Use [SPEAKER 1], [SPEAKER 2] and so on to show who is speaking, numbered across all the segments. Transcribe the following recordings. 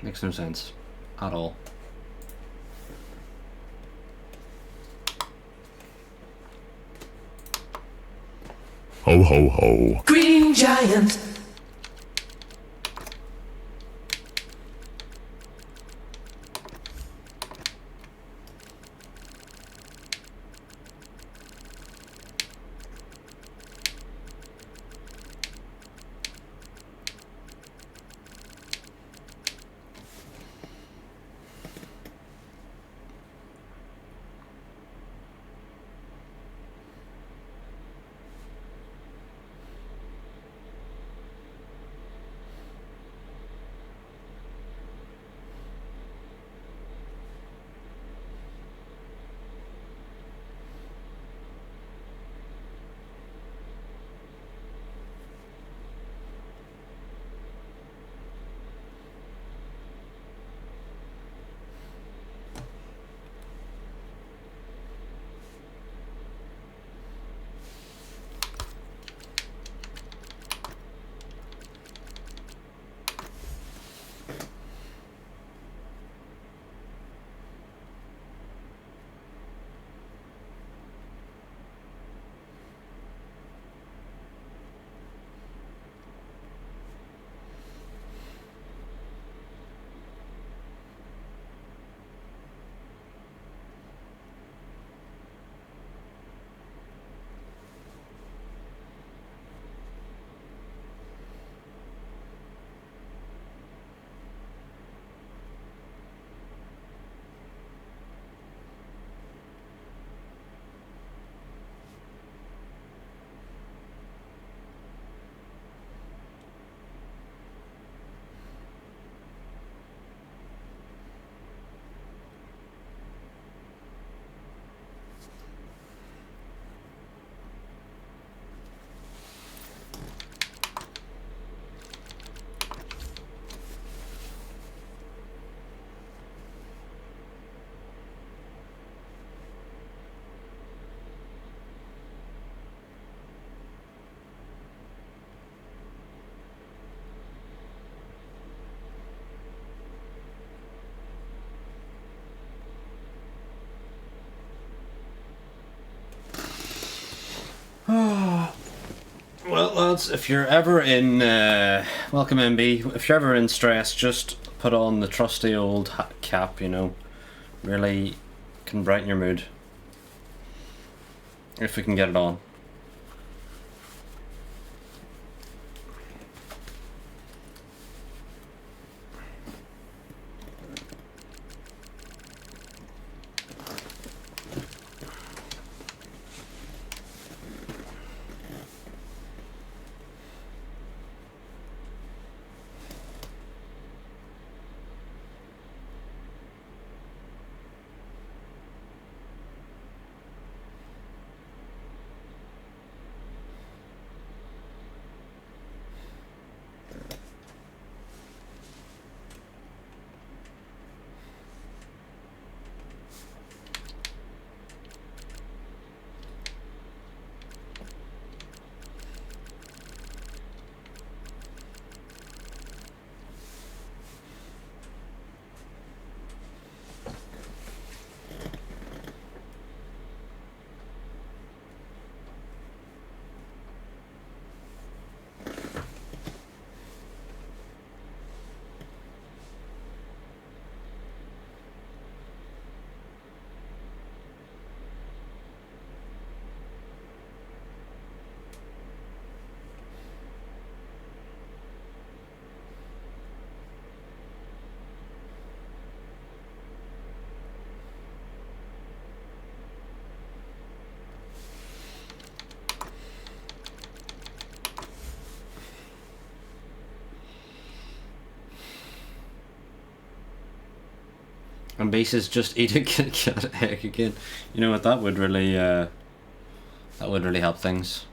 [SPEAKER 1] Makes no sense at all.
[SPEAKER 2] Ho ho ho.
[SPEAKER 3] Green Giant.
[SPEAKER 1] Well, lads, if you're ever in welcome MB, if you're ever in stress, just put on the trusty old hat cap, you know. Really can brighten your mood. If we can get it on. And bases just eat a Kit Kat egg again. You know what? That would really help things.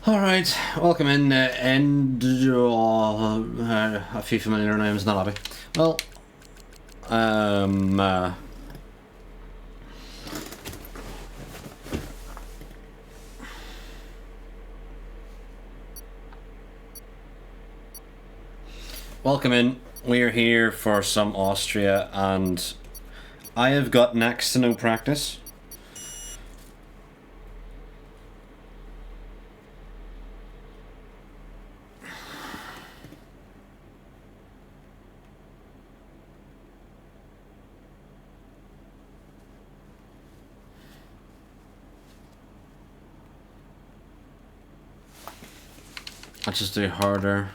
[SPEAKER 1] Alright, welcome in, and a few familiar names, not happy. Well, welcome in. We're here for some Austria, and I have got next to no practice. Let's just do harder.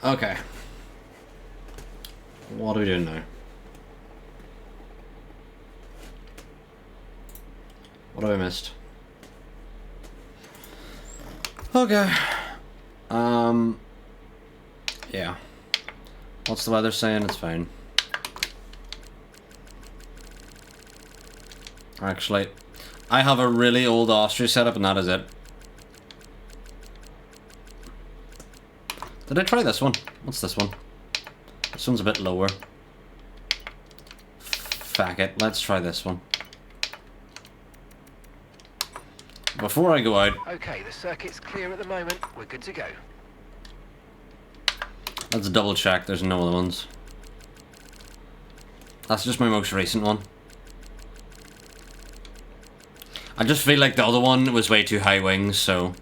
[SPEAKER 1] Okay. What are we doing now? What have I missed? Okay. Yeah. What's the weather saying? It's fine. Actually, I have a really old Austria setup and that is it. Did I try this one? What's this one? This one's a bit lower. Fuck it, let's try this one. Before I go out...
[SPEAKER 3] Okay, the circuit's clear at the moment. We're good to go.
[SPEAKER 1] Let's double check there's no other ones. That's just my most recent one. I just feel like the other one was way too high wings, so...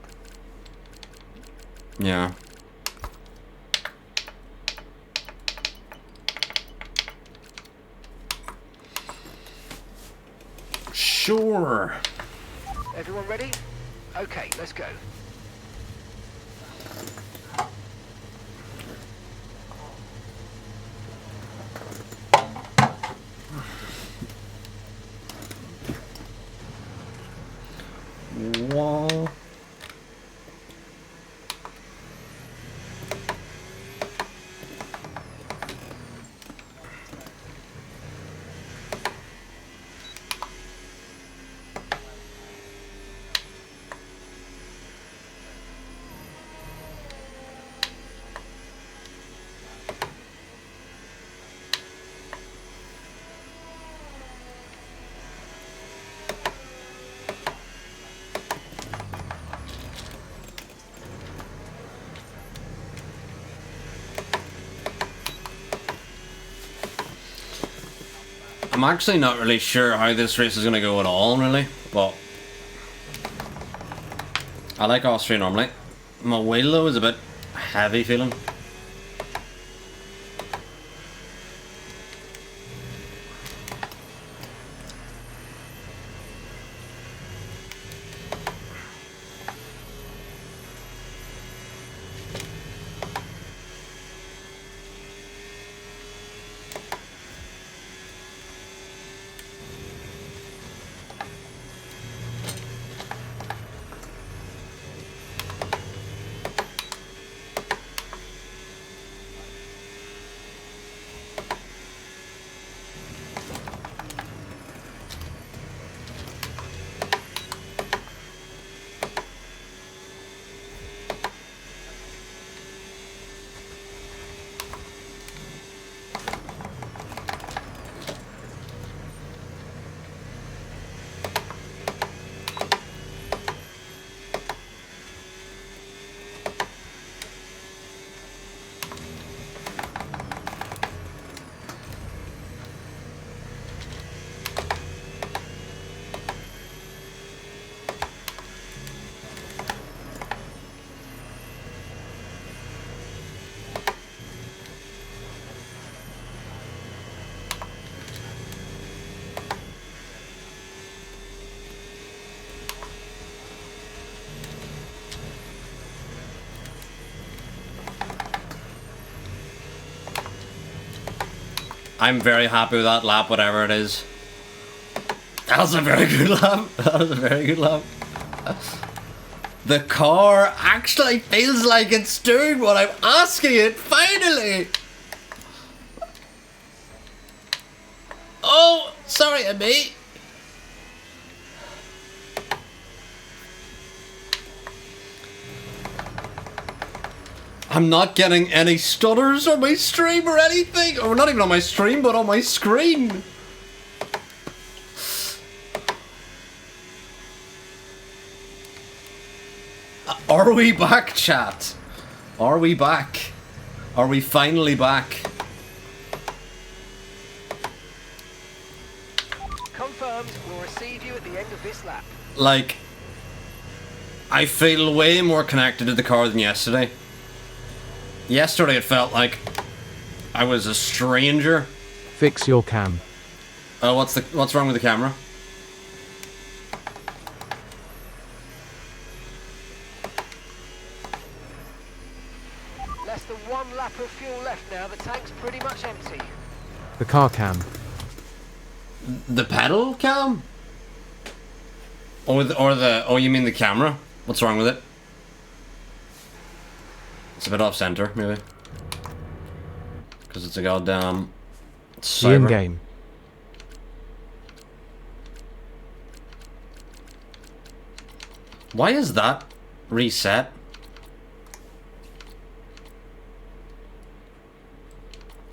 [SPEAKER 1] yeah. Sure.
[SPEAKER 3] Everyone ready? Okay, let's go.
[SPEAKER 1] Whoa. I'm actually not really sure how this race is going to go at all, really, but I like Austria normally. My wheel, though, is a bit heavy feeling. I'm very happy with that lap, whatever it is. That was a very good lap. That was a very good lap. The car actually feels like it's doing what I'm asking it, finally! Oh, sorry, mate. I'm not getting any stutters on my stream or anything. Or not even on my stream, but on my screen. Are we back, chat? Are we back? Are we finally back?
[SPEAKER 3] Confirmed. We'll receive you at the end of this lap.
[SPEAKER 1] Like, I feel way more connected to the car than yesterday. Yesterday it felt like I was a stranger.
[SPEAKER 4] Fix your cam.
[SPEAKER 1] Oh, what's wrong with the camera?
[SPEAKER 3] Less than 1 lap of fuel left now. The tank's pretty much empty.
[SPEAKER 4] The car cam.
[SPEAKER 1] The pedal cam? Oh, you mean the camera? What's wrong with it? It's a bit off center, maybe. Because it's a goddamn
[SPEAKER 4] The
[SPEAKER 1] cyber.
[SPEAKER 4] in-game.
[SPEAKER 1] Why is that reset?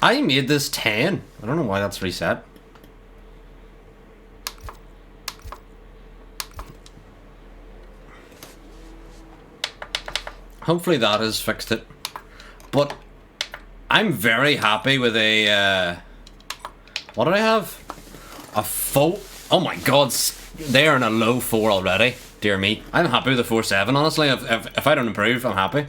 [SPEAKER 1] I made this 10. I don't know why that's reset. Hopefully that has fixed it. But I'm very happy with a what did I have? A 4. Oh my god, they are in a low 4 already. Dear me. I'm happy with a 4.7, honestly. If I don't improve, I'm happy.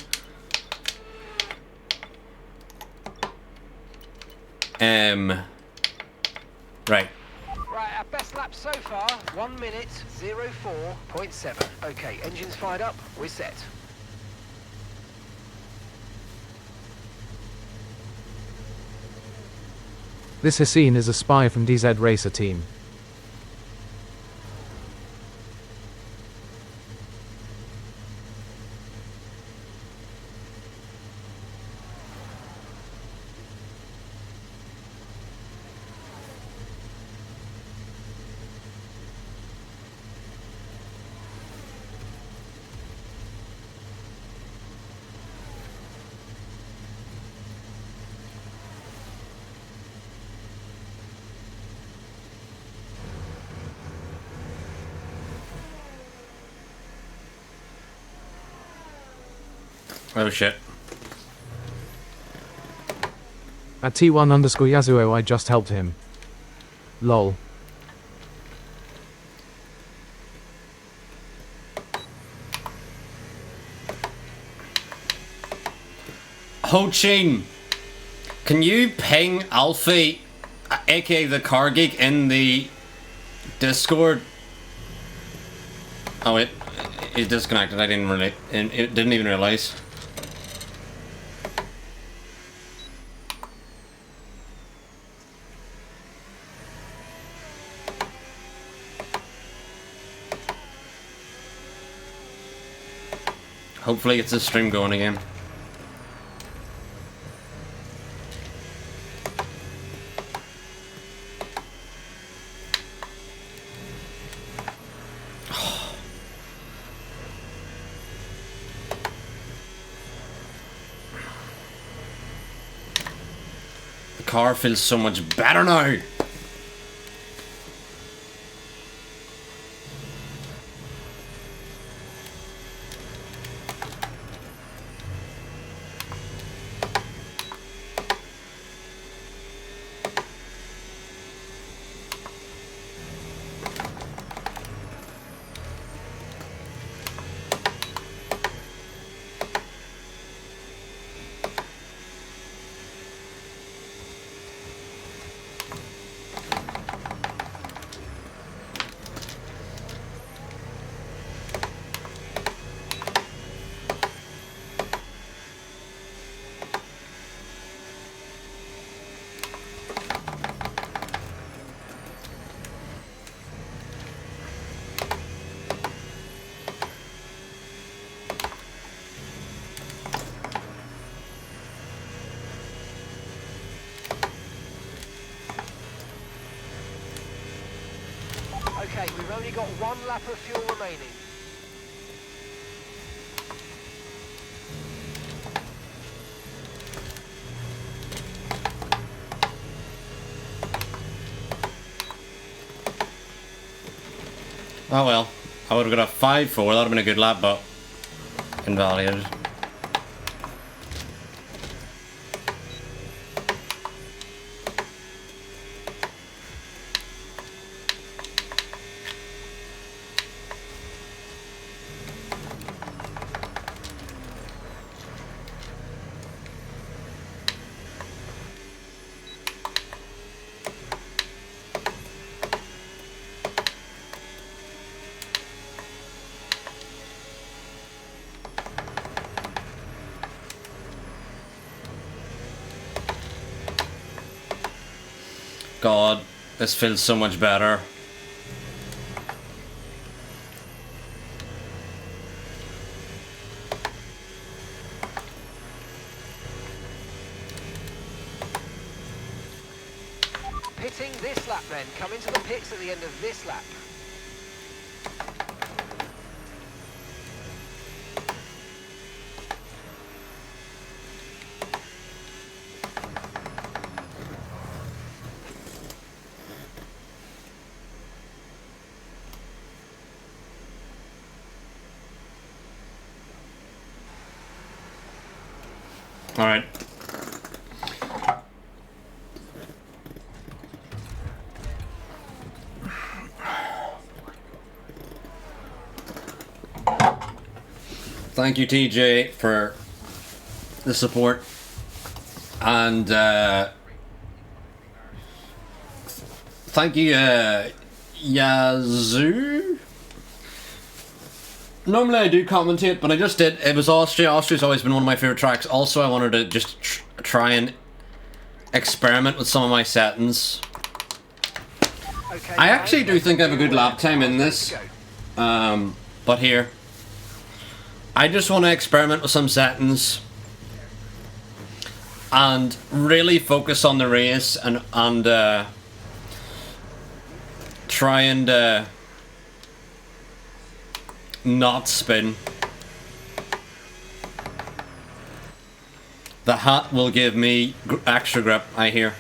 [SPEAKER 1] Right.
[SPEAKER 3] Right, our best lap so far, 1 minute, 04.7. Okay, engines fired up, we're set.
[SPEAKER 4] This Hassine is a spy from DZ Racer Team.
[SPEAKER 1] Oh shit.
[SPEAKER 4] At T1_Yasuo I just helped him. Lol.
[SPEAKER 1] Ho Chin, can you ping Alfie, aka the Car Geek, in the Discord? Oh wait, it disconnected. I didn't really, it didn't even realize. Hopefully it's the stream going again. The car feels so much better now.
[SPEAKER 3] only got 1 lap of fuel remaining.
[SPEAKER 1] Oh well. I would have got a 5-4. That would have been a good lap, but invalidated. God, this feels so much better.
[SPEAKER 3] Pitting this lap then. Come into the pits at the end of this lap.
[SPEAKER 1] All right. Thank you, TJ, for the support. And thank you, Yazoo. Normally I do commentate, but I just did. It was Austria. Austria's always been one of my favorite tracks. Also, I wanted to just try and experiment with some of my settings.
[SPEAKER 3] Okay,
[SPEAKER 1] I actually do think I have a good lap time in this. But here, I just want to experiment with some settings and really focus on the race and try and not spin. The hat will give me extra grip, I hear.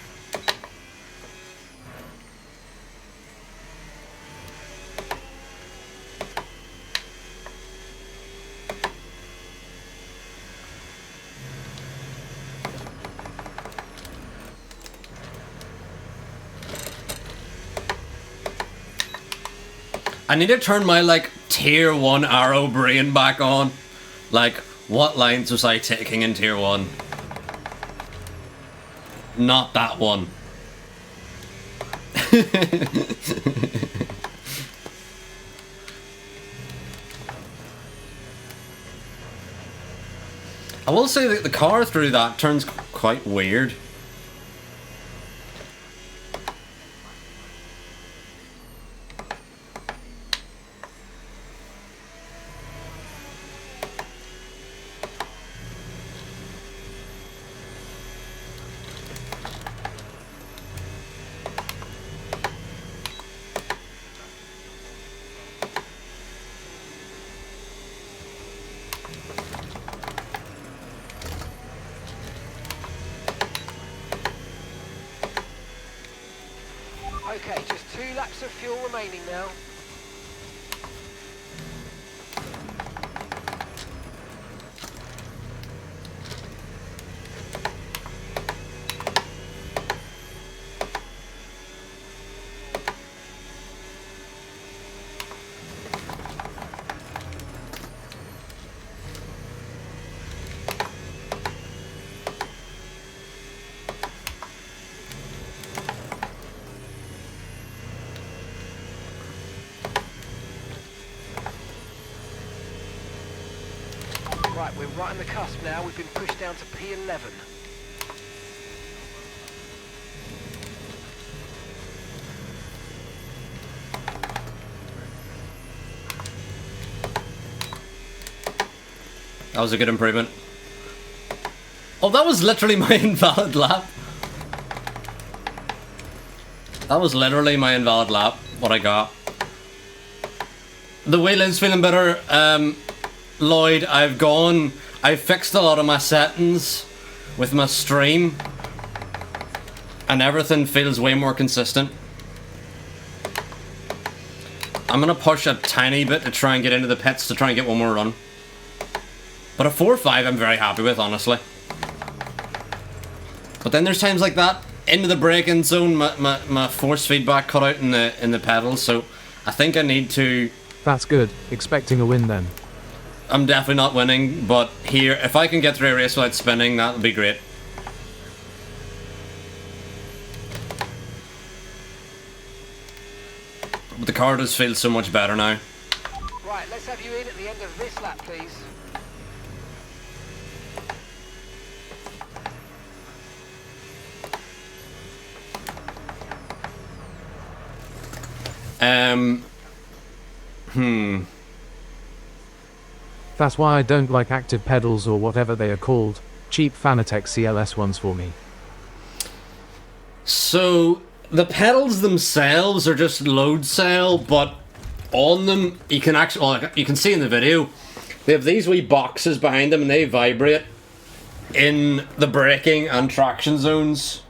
[SPEAKER 1] I need to turn my, like, tier 1 arrow brain back on. Like, what lines was I taking in tier 1? Not that one. I will say that the car through that turns quite weird.
[SPEAKER 3] Okay, just 2 laps of fuel remaining now. Right, we're right on the cusp now. We've been pushed down to P11.
[SPEAKER 1] That was a good improvement. Oh, that was literally my invalid lap. That was literally my invalid lap, what I got. the wheel is feeling better, Lloyd. I've fixed a lot of my settings with my stream, and everything feels way more consistent. I'm gonna push a tiny bit to try and get into the pits to try and get one more run. But a 4.5 I'm very happy with, honestly. But then there's times like that, into the braking zone, my force feedback cut out in the pedals, so I think I need to...
[SPEAKER 4] That's good. Expecting a win then.
[SPEAKER 1] I'm definitely not winning, but here, if I can get through a race without spinning, that would be great. But the car does feel so much better now.
[SPEAKER 3] Right, let's have you in at the end of this lap, please.
[SPEAKER 4] That's why I don't like active pedals or whatever they are called. Cheap Fanatec CLS ones for me.
[SPEAKER 1] So, the pedals themselves are just load cell, but on them, you can actually, well, you can see in the video, they have these wee boxes behind them and they vibrate in the braking and traction zones.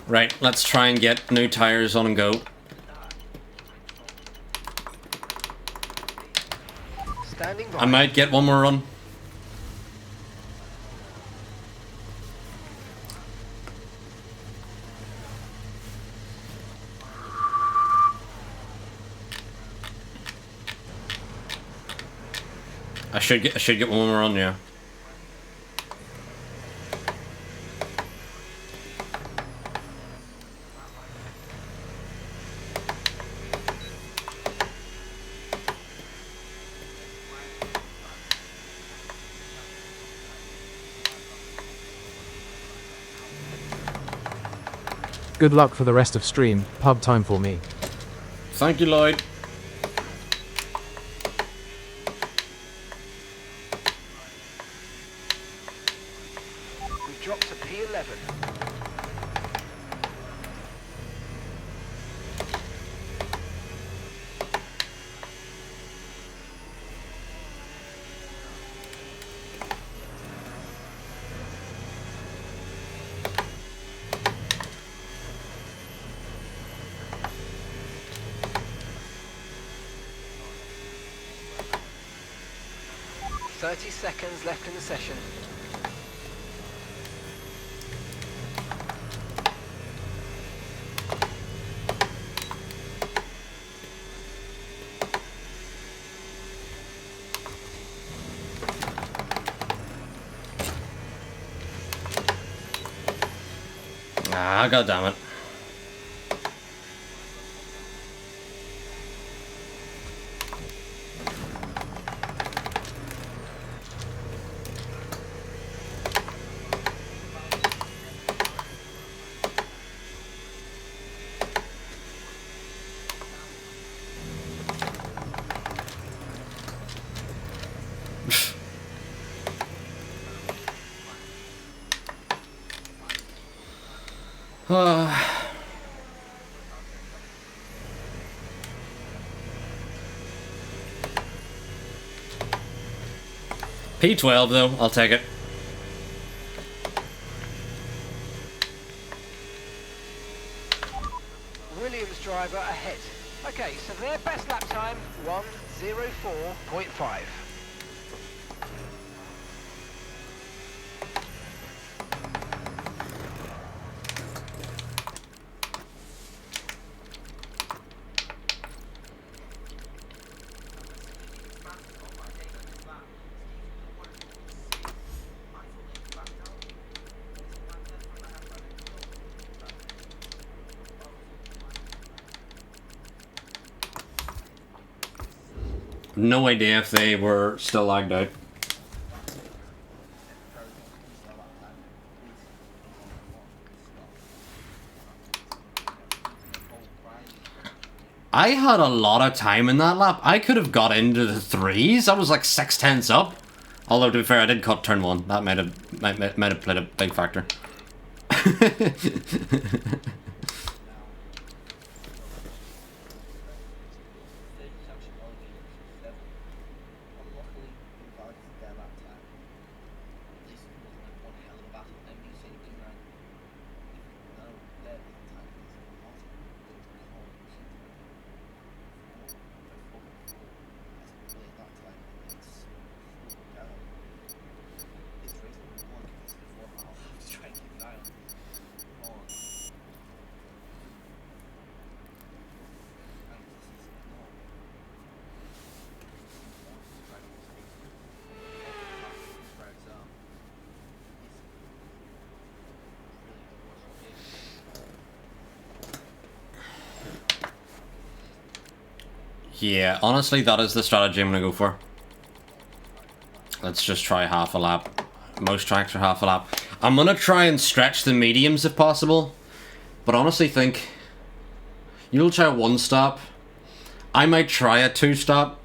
[SPEAKER 1] Right, let's try and get new tires on and go.
[SPEAKER 3] Standing by.
[SPEAKER 1] I might get one more run. I should get one more run, yeah.
[SPEAKER 4] Good luck for the rest of stream. Pub time for me.
[SPEAKER 1] Thank you, Lloyd.
[SPEAKER 3] We've dropped to P11. Seconds left in the session.
[SPEAKER 1] Ah, god damn it. P12 though, I'll take it.
[SPEAKER 3] Williams driver ahead. Okay, so their best lap time, 1:04.5.
[SPEAKER 1] No idea if they were still lagged out. I had a lot of time in that lap. I could have got into the threes. I was like 6/10 up. Although, to be fair, I did cut turn 1. That might have played a big factor. Yeah, honestly, that is the strategy I'm gonna go for. Let's just try half a lap. Most tracks are half a lap. I'm gonna try and stretch the mediums if possible, but honestly think you'll try a 1-stop. I might try a 2-stop.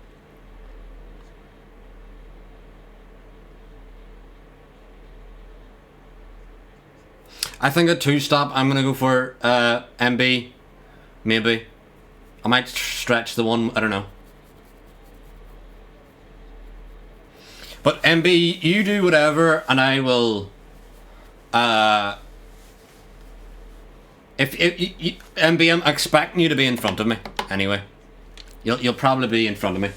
[SPEAKER 1] I think a 2-stop I'm gonna go for MB, maybe. I might stretch the one, I don't know. But MB, you do whatever, and I will. If MB, I'm expecting you to be in front of me anyway. You'll probably be in front of me.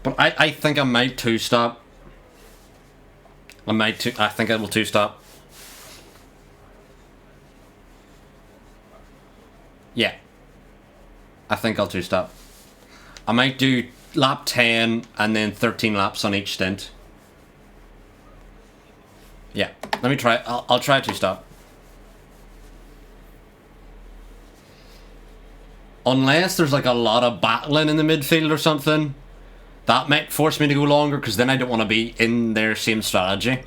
[SPEAKER 1] But I think I might 2-stop. I think I will 2-stop. Yeah. I think I'll 2-stop. I might do lap 10 and then 13 laps on each stint. Yeah. Let me try. I'll try a 2-stop. Unless there's like a lot of battling in the midfield or something. That might force me to go longer, because then I don't want to be in their same strategy.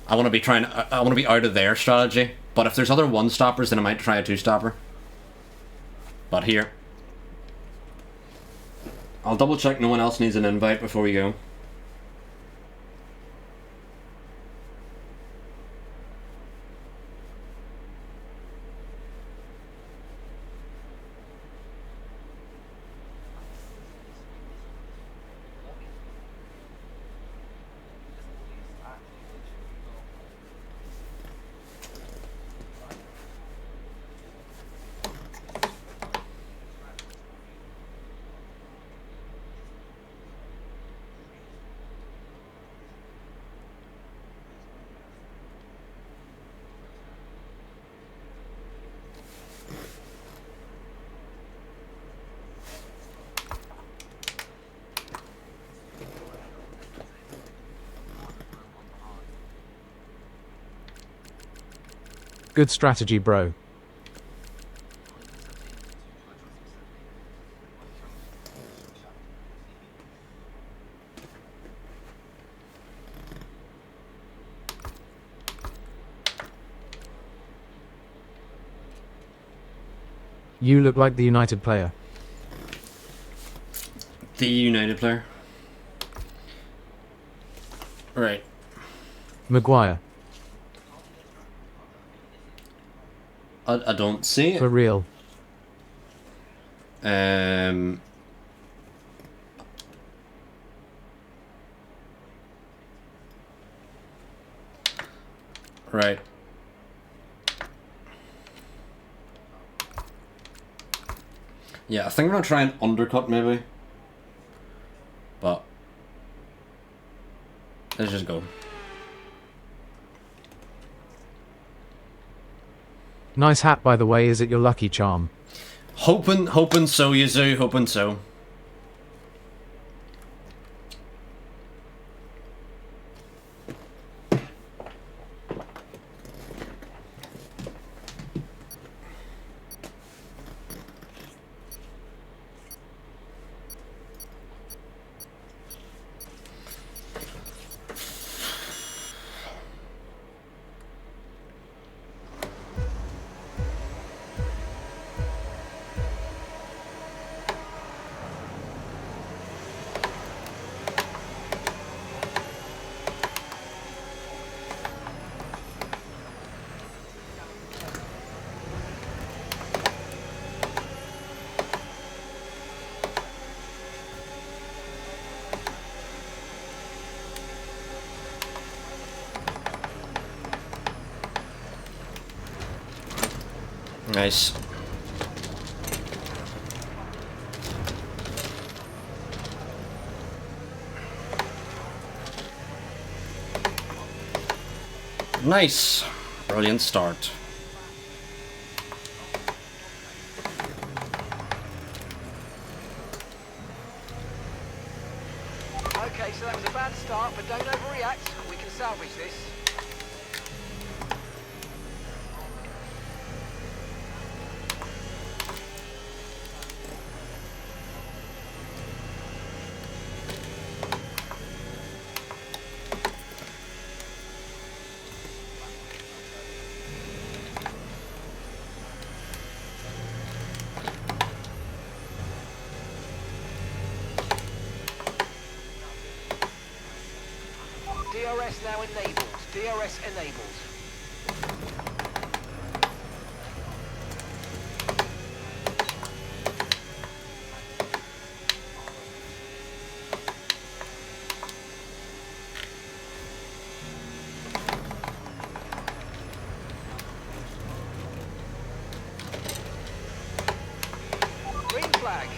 [SPEAKER 1] I want to be out of their strategy. But if there's other 1-stoppers, then I might try a 2-stopper. But here, I'll double check no one else needs an invite before we go.
[SPEAKER 4] Good strategy, bro. You look like the United player.
[SPEAKER 1] The United player. Right.
[SPEAKER 4] Maguire.
[SPEAKER 1] I don't see it.
[SPEAKER 4] For real.
[SPEAKER 1] Right. Yeah, I think I'm gonna try and undercut maybe. But let's just go.
[SPEAKER 4] Nice hat, by the way. Is it your lucky charm?
[SPEAKER 1] Hoping so, Yuzu. Hoping so. Nice. Nice. Brilliant start.
[SPEAKER 3] Okay, so that was a bad start, but don't overreact. We can salvage this. DRS now enabled. DRS enabled. Green flag.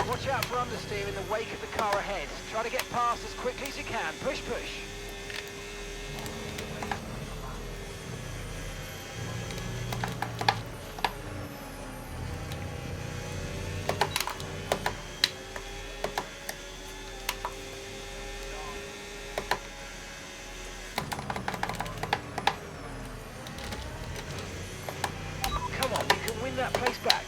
[SPEAKER 3] Watch out for understeer in the wake of the car ahead. Try to get past as quickly as you can. Push, push. Come on, you can win that place back.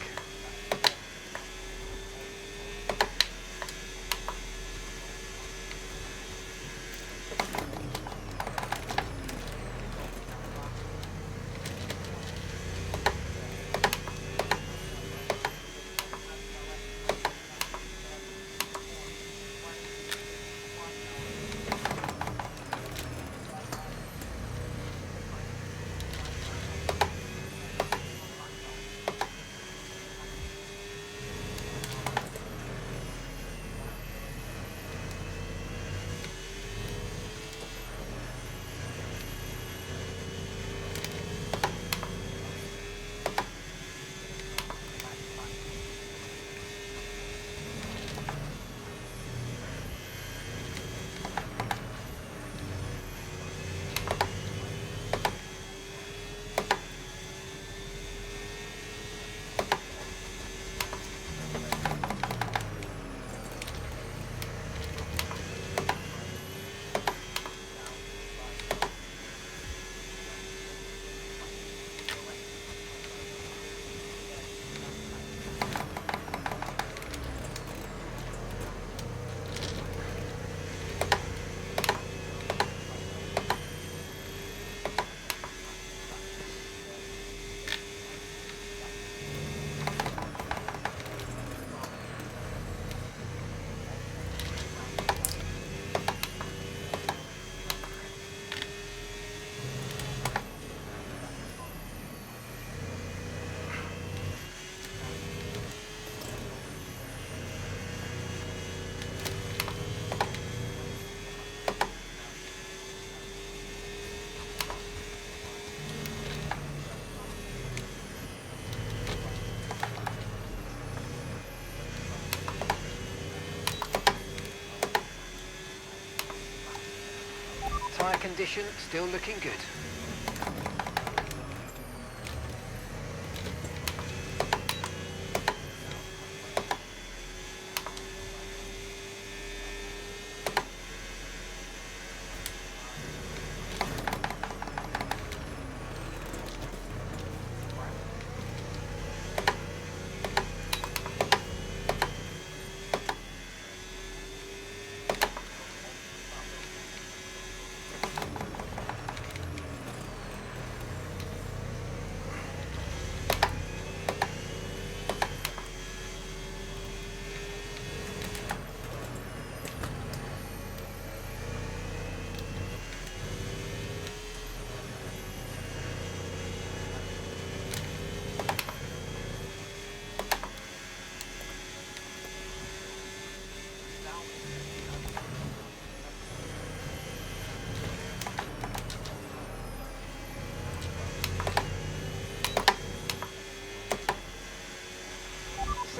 [SPEAKER 3] Tyre condition still looking good.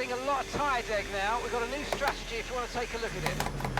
[SPEAKER 3] getting a lot of tyre deg now. We've got a new strategy if you want to take a look at it.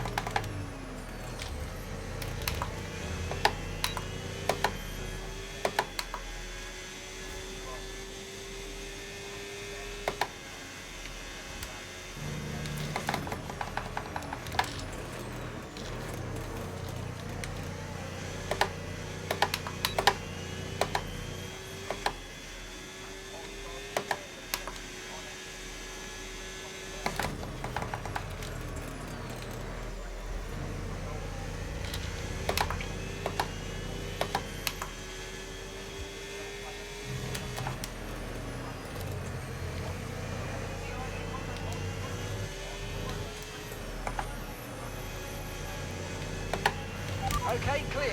[SPEAKER 3] Okay, clear.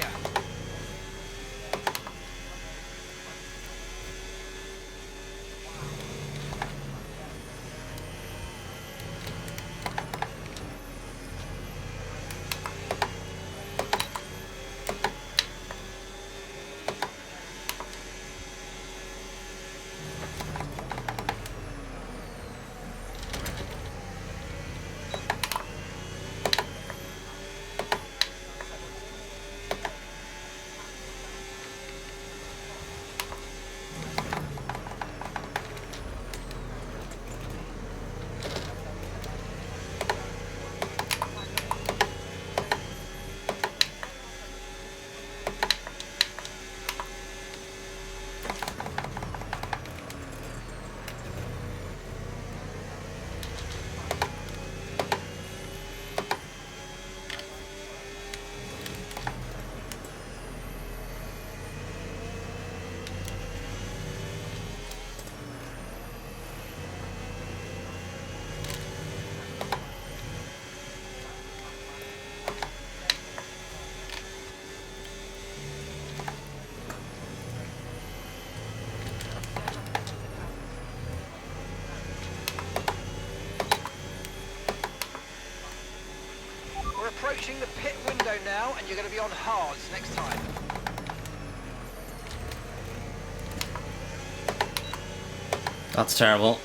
[SPEAKER 3] We're approaching the pit window now, and you're going to be on hards next time.
[SPEAKER 1] That's terrible.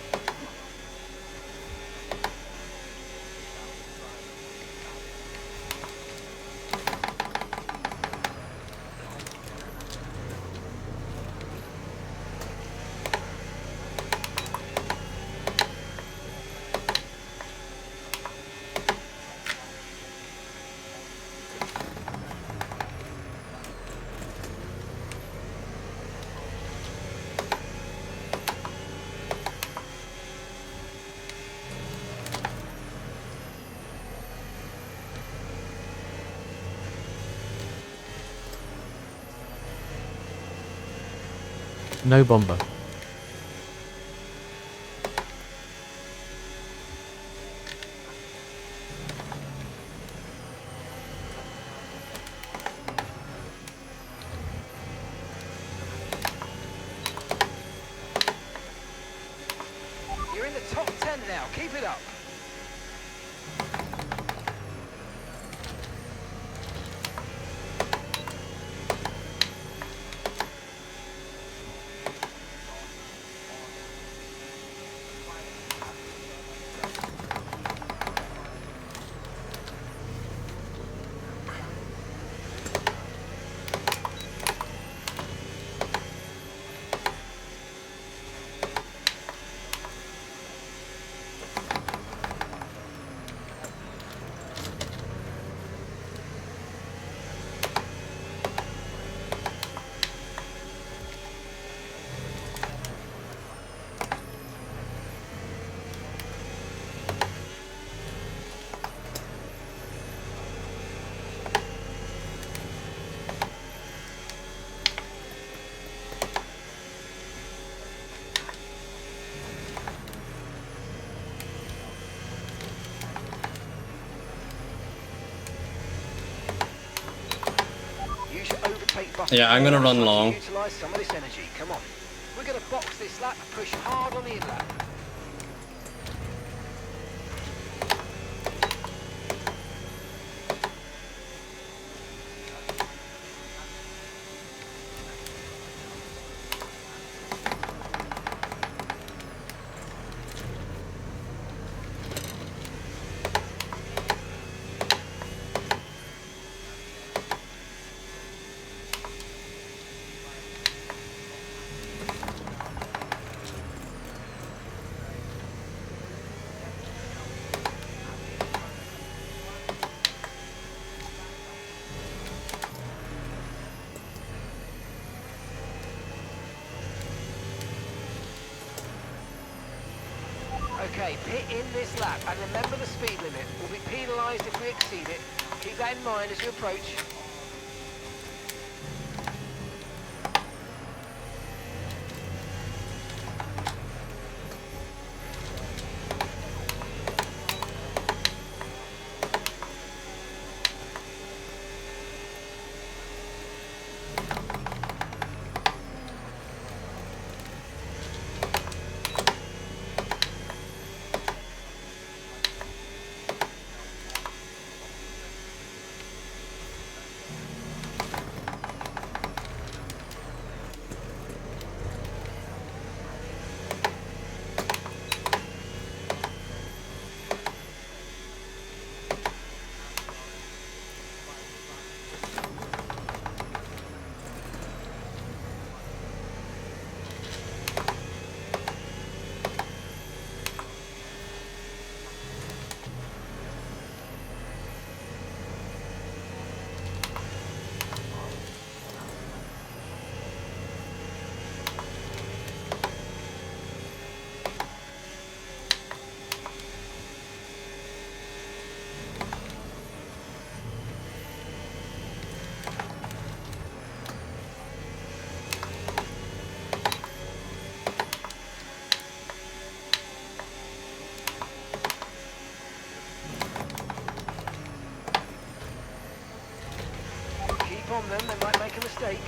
[SPEAKER 4] No bomber.
[SPEAKER 3] You're in the top 10 now. Keep it up.
[SPEAKER 1] Yeah, I'm gonna run long.
[SPEAKER 3] Utilize some of this energy. Come on. We're gonna box this lap and push hard on the in-lap. Okay, pit in this lap, and remember the speed limit. We'll be penalised if we exceed it. Keep that in mind as you approach. On them, they might make a mistake.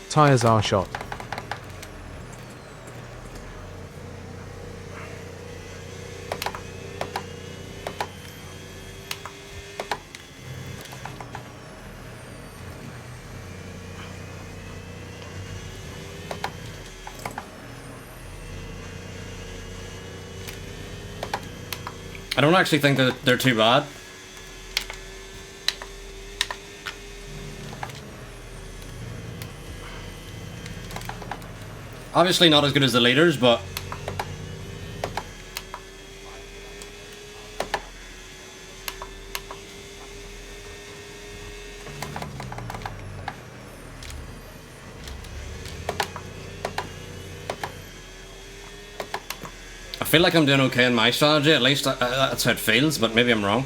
[SPEAKER 4] Tires are shot.
[SPEAKER 1] I don't actually think that they're too bad. Obviously not as good as the leaders, but I feel like I'm doing okay in my strategy. At least that's how it feels, but maybe I'm wrong.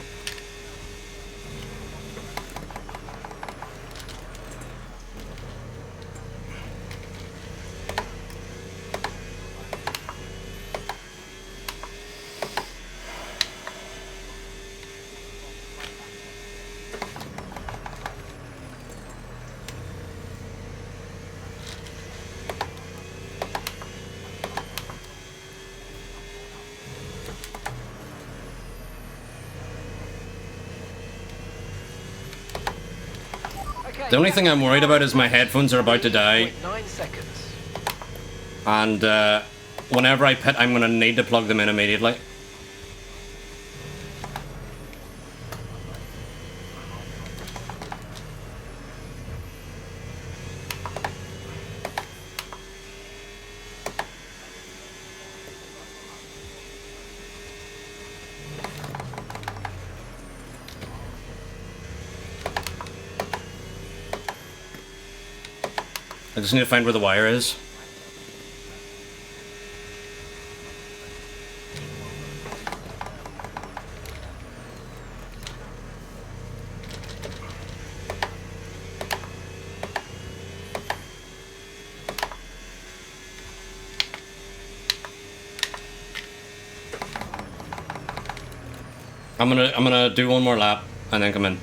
[SPEAKER 1] The only thing I'm worried about is my headphones are about to die.
[SPEAKER 3] 9 seconds.
[SPEAKER 1] And whenever I pit, I'm going to need to plug them in immediately. I just need to find where the wire is. I'm gonna do one more lap and then come in.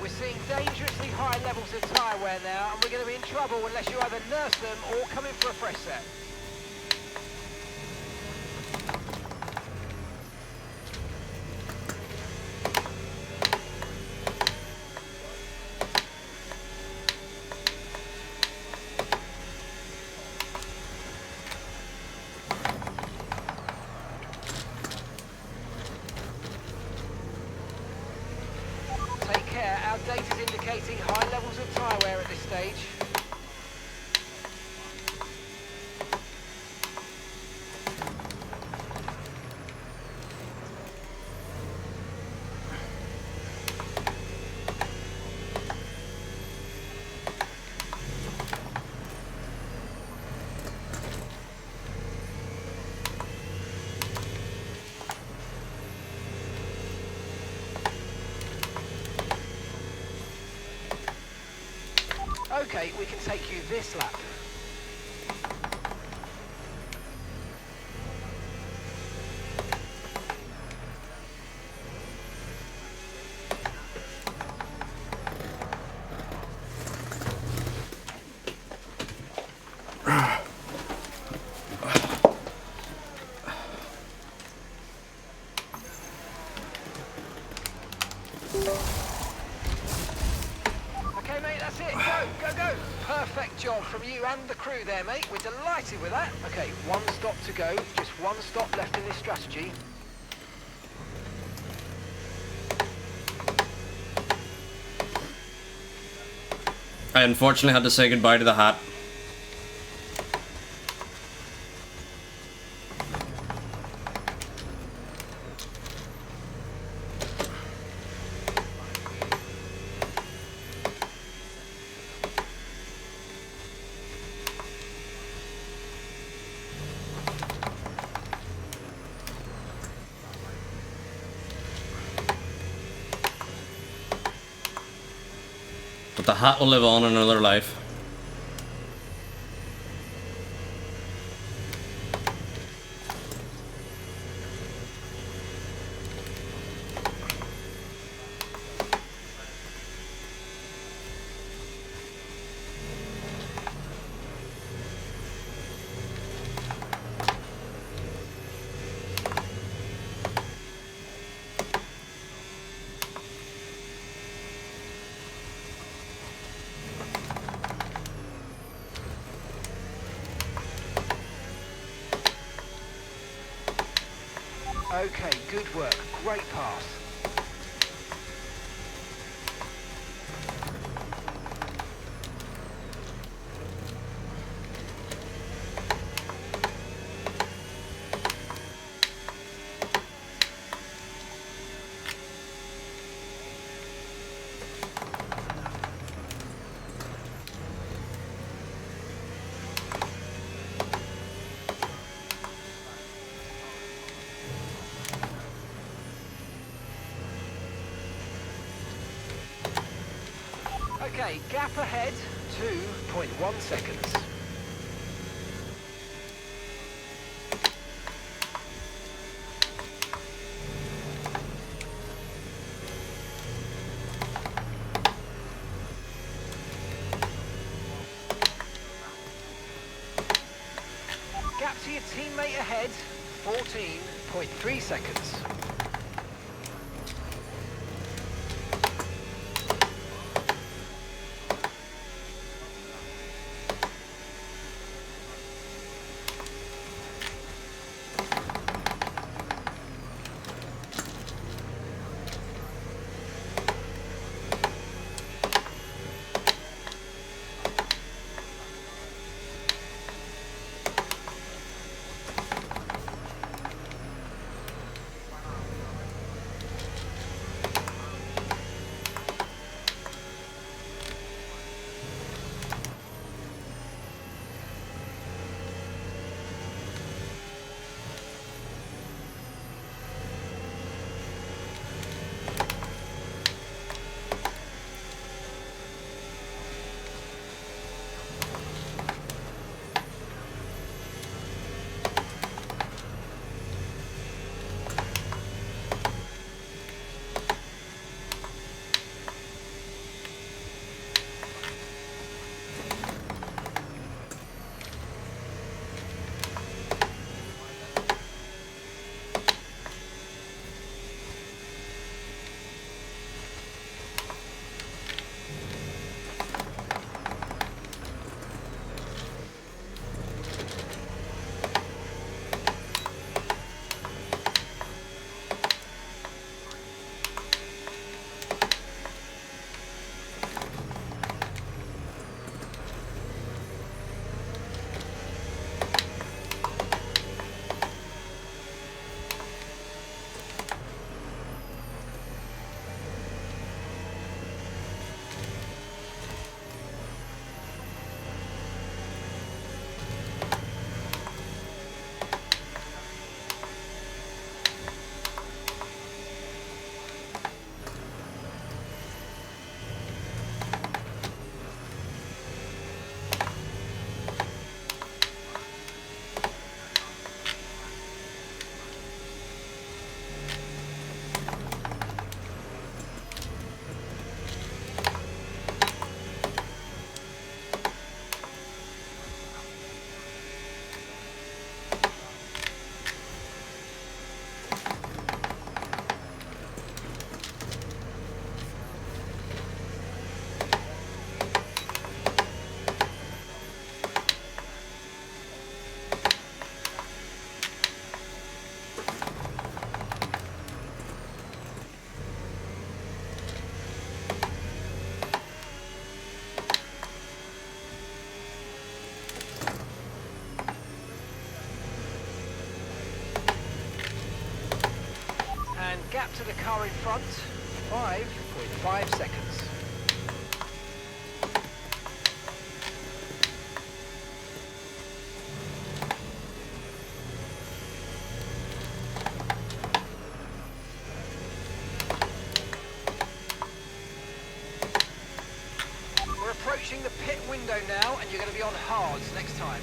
[SPEAKER 3] We're seeing dangerously high levels tyre now, and we're going to be in trouble unless you either nurse them or come in for a fresh set. Take care, our data's indicating high levels of tyre wear at this stage. Okay, we can take you this lap. Okay, mate, that's it. Go, go, go. Perfect job from you and the crew there, mate. We're delighted with that. Okay, one stop to go. Just one stop left in this strategy.
[SPEAKER 1] I unfortunately had to say goodbye to the hat. But the hat will live on in another life.
[SPEAKER 3] Okay, good work. Great pass. Okay, gap ahead, 2.1 seconds. Gap to your teammate ahead, 14.3 seconds. gap to the car in front, 5.5 seconds. We're approaching the pit window now, and you're going to be on hards next time.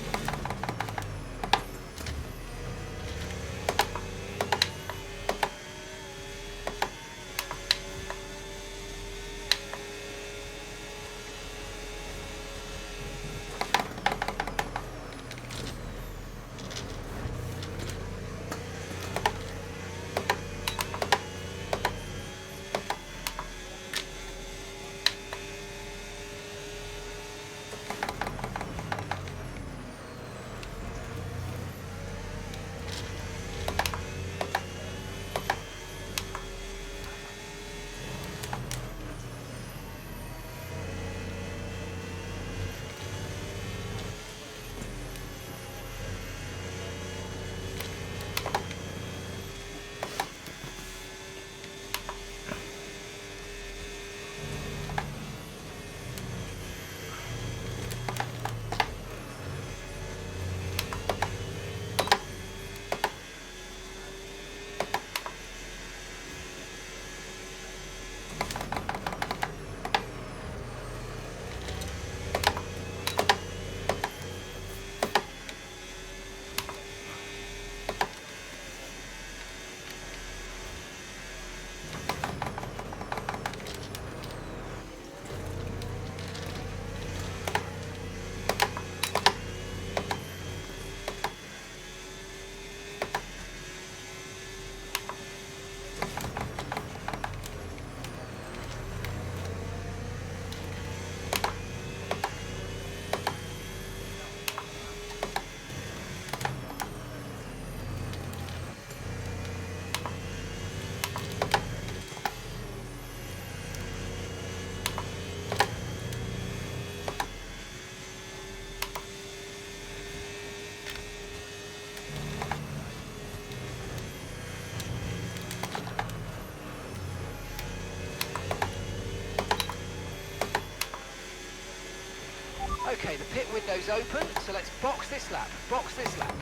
[SPEAKER 3] Okay, the pit window's open, so let's box this lap. Box this lap.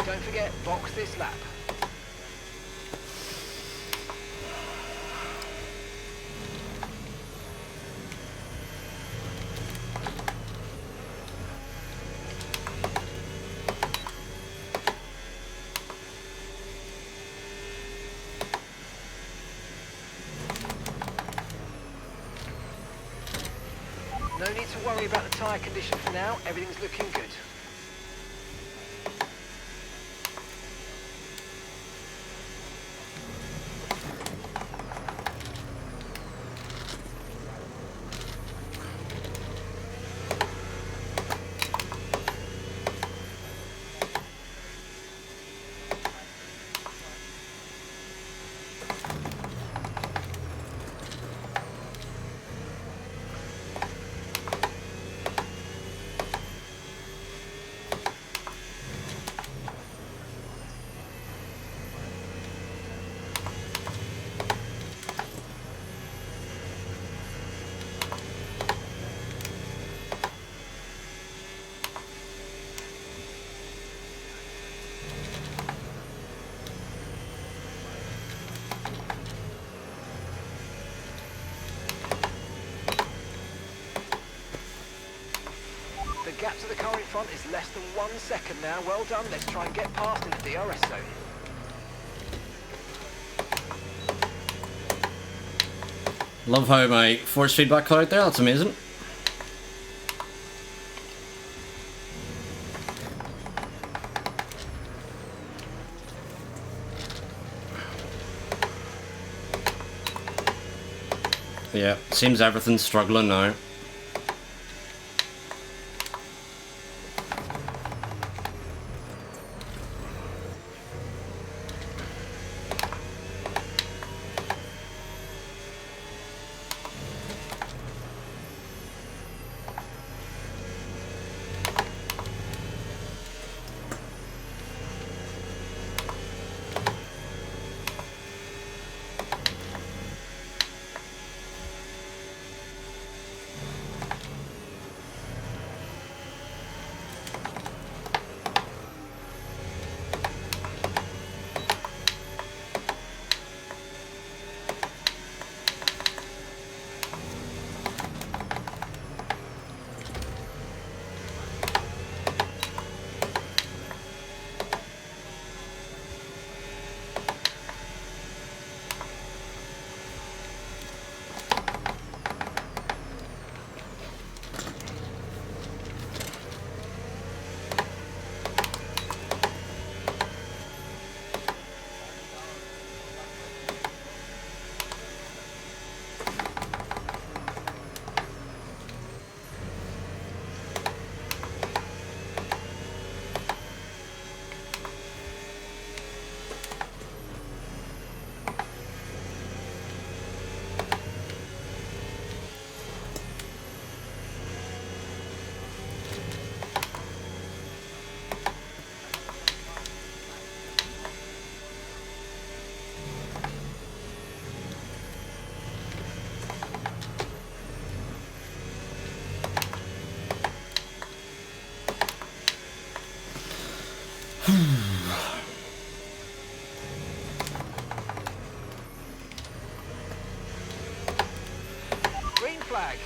[SPEAKER 3] Don't forget, box this lap. No need to worry about the tyre condition for now, everything's looking good. The gap to the car in front is less than 1 second now. Well done. Let's try and get past in the DRS zone.
[SPEAKER 1] Love how my force feedback cut out there, that's amazing. Yeah, seems everything's struggling now.
[SPEAKER 3] Green flag.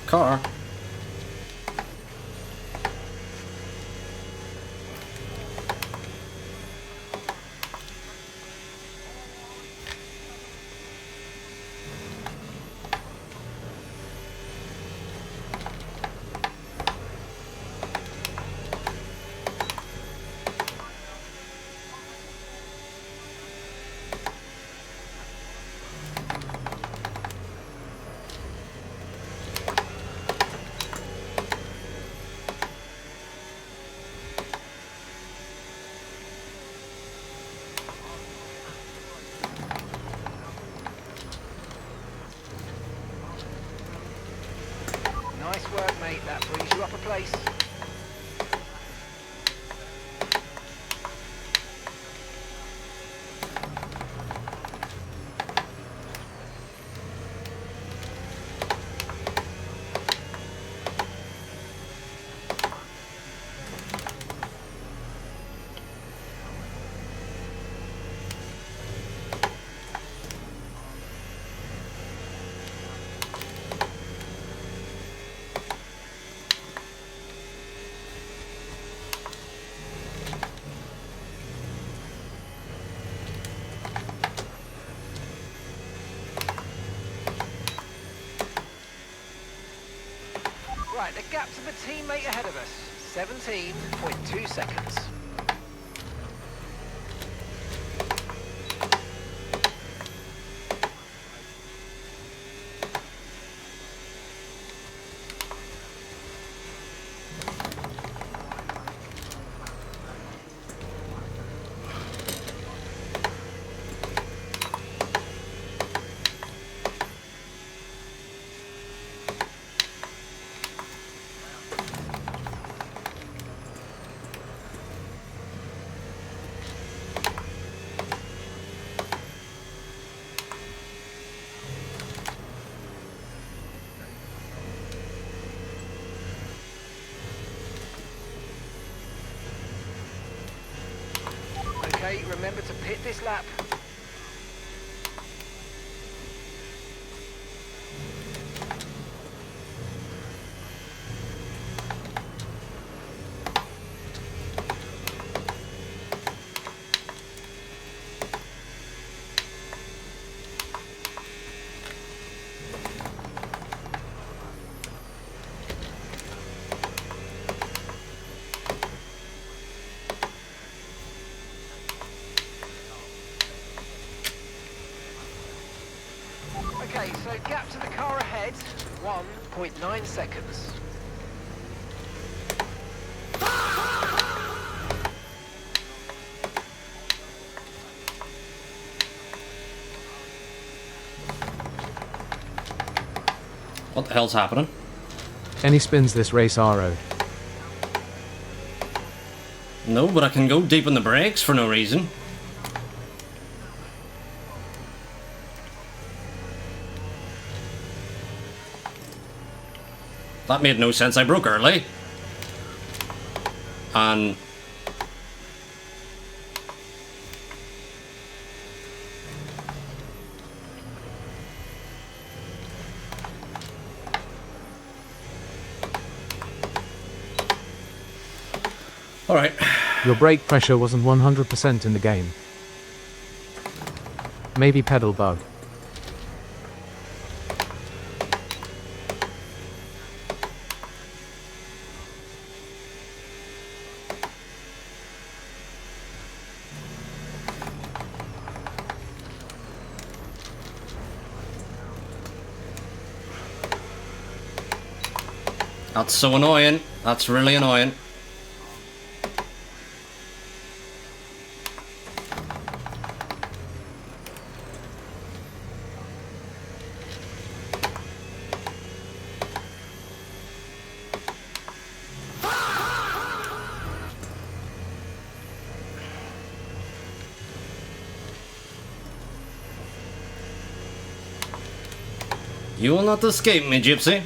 [SPEAKER 1] Car.
[SPEAKER 3] Nice work, mate. That brings you up a place. Right, the gap to the teammate ahead of us, 17.2 seconds. Okay, remember to pit this lap. Okay, so gap to the car ahead, 1.9 seconds.
[SPEAKER 1] What the hell's happening?
[SPEAKER 4] Any spins this race are owed.
[SPEAKER 1] No, but I can go deep in the brakes for no reason. That made no sense. I broke early. And... Alright.
[SPEAKER 4] Your brake pressure wasn't 100% in the game. Maybe pedal bug.
[SPEAKER 1] That's so annoying. That's really annoying. You will not escape me, Gypsy.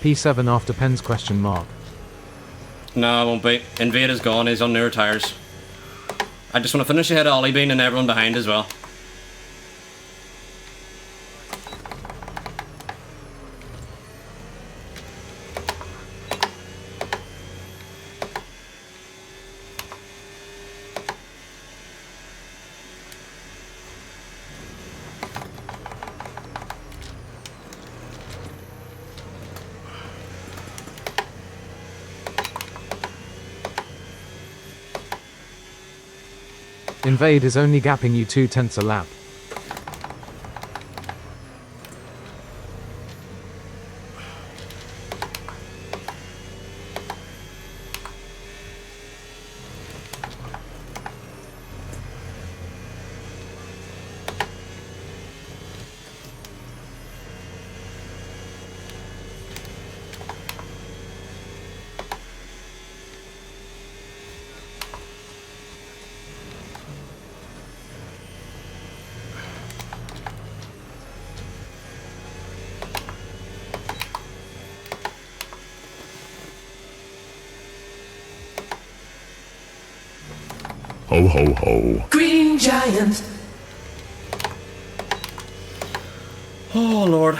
[SPEAKER 4] P7 after Penn's question mark.
[SPEAKER 1] No, I won't be. Invade is gone. He's on newer tires. I just want to finish ahead of Ollie Bean and everyone behind as well.
[SPEAKER 4] Invade is only gapping you 0.2 a lap.
[SPEAKER 2] Ho ho ho.
[SPEAKER 5] Green Giant.
[SPEAKER 1] Oh, Lord.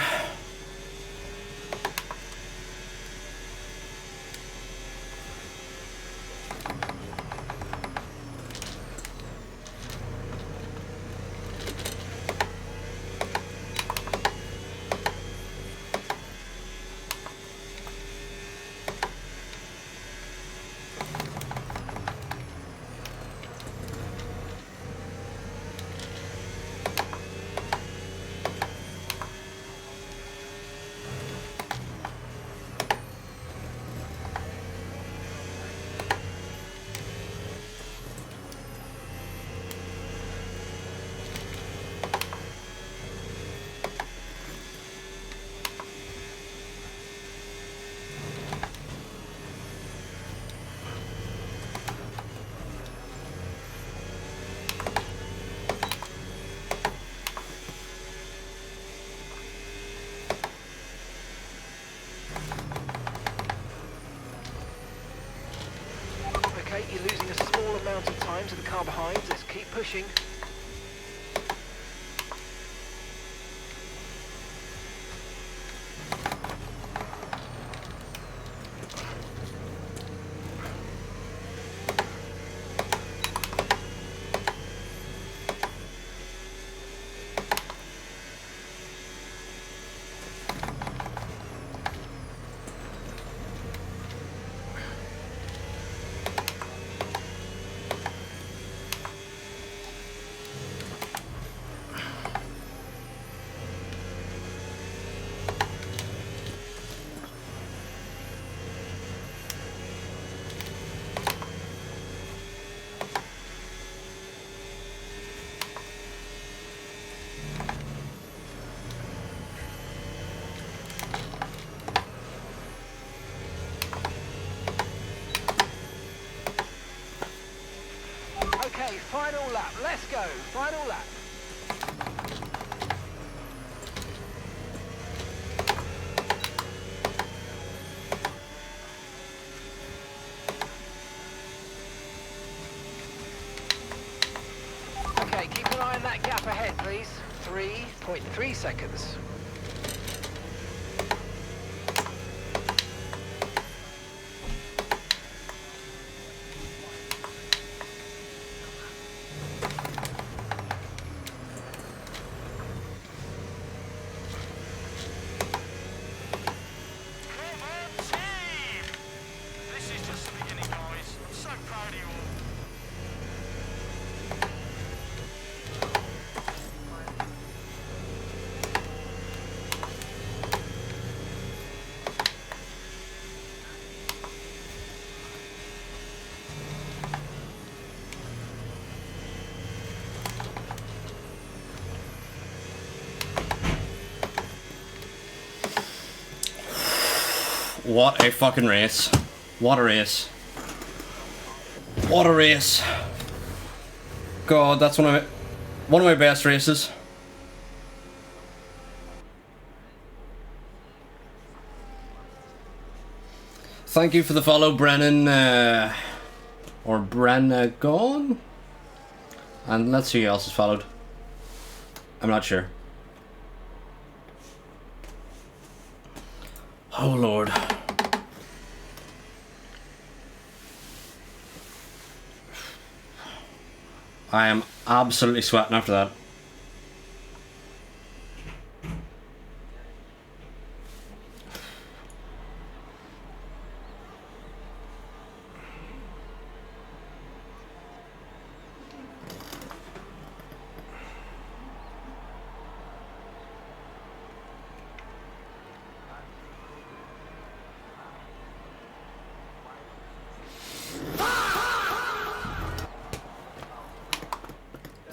[SPEAKER 3] time to the car behind. Let's keep pushing. Okay, final lap. Let's go. Final lap. Okay, keep an eye on that gap ahead, please. 3.3 seconds.
[SPEAKER 1] What a fucking race. What a race. What a race. God, that's one of my best races. Thank you for the follow, Brennan, or Brennagon. And let's see who else has followed. I'm not sure. Oh Lord. I am absolutely sweating after that.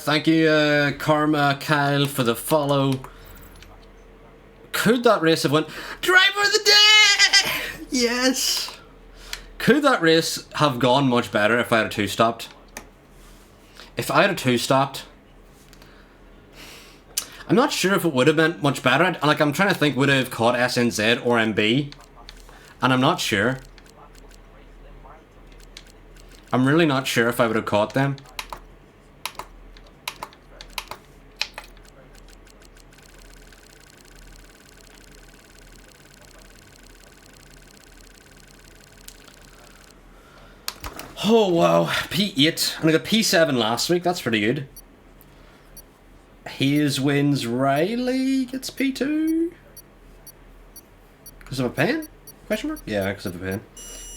[SPEAKER 1] Thank you, Karma Kyle, for the follow. Could that race have went driver of the day? Yes. Could that race have gone much better if I had a two-stopped? If I had a two-stopped, I'm not sure if it would have been much better. Like, I'm trying to think, would I have caught SNZ or MB? And I'm not sure. I'm really not sure if I would have caught them. Oh wow, P8, and I got P7 last week, that's pretty good. Hayes wins, Riley gets P2. Because of a pen? Question mark? Yeah, because of a pen.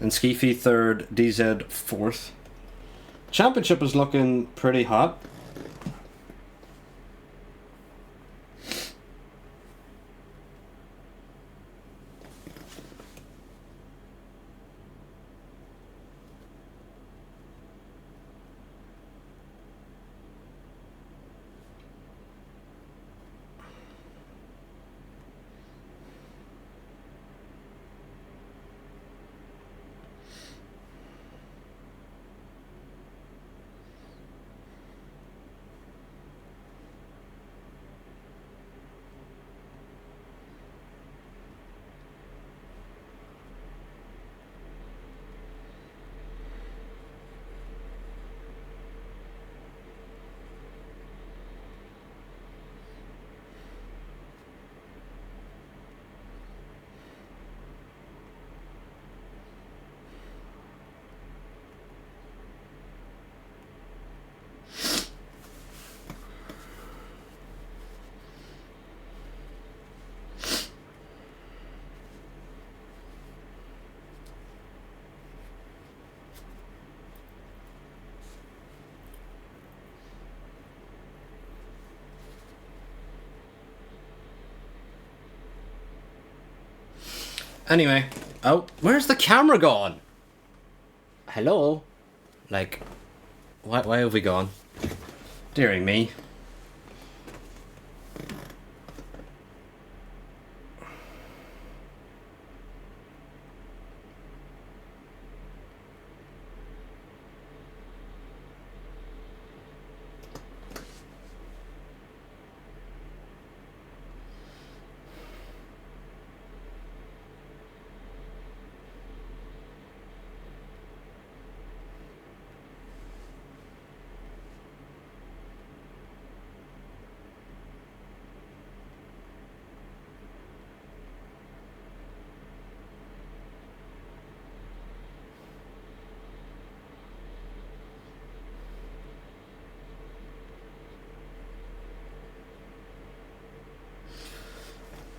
[SPEAKER 1] And Skeefy third, DZ fourth. Championship is looking pretty hot. Anyway. Oh, where's the camera gone? Hello? Like, why have we gone? Dearie me.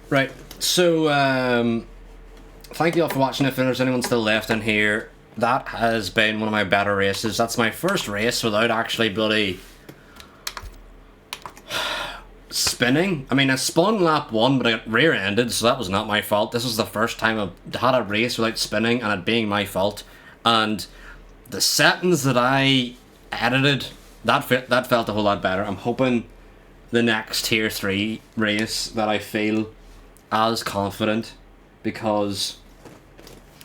[SPEAKER 1] Right, so, thank you all for watching. If there's anyone still left in here, that has been one of my better races. That's my first race without actually bloody spinning. I mean, I spun lap 1, but I got rear-ended, so that was not my fault. This was the first time I've had a race without spinning, and it being my fault. And the settings that I edited, that felt a whole lot better. I'm hoping the next tier 3 race that I feel as confident, because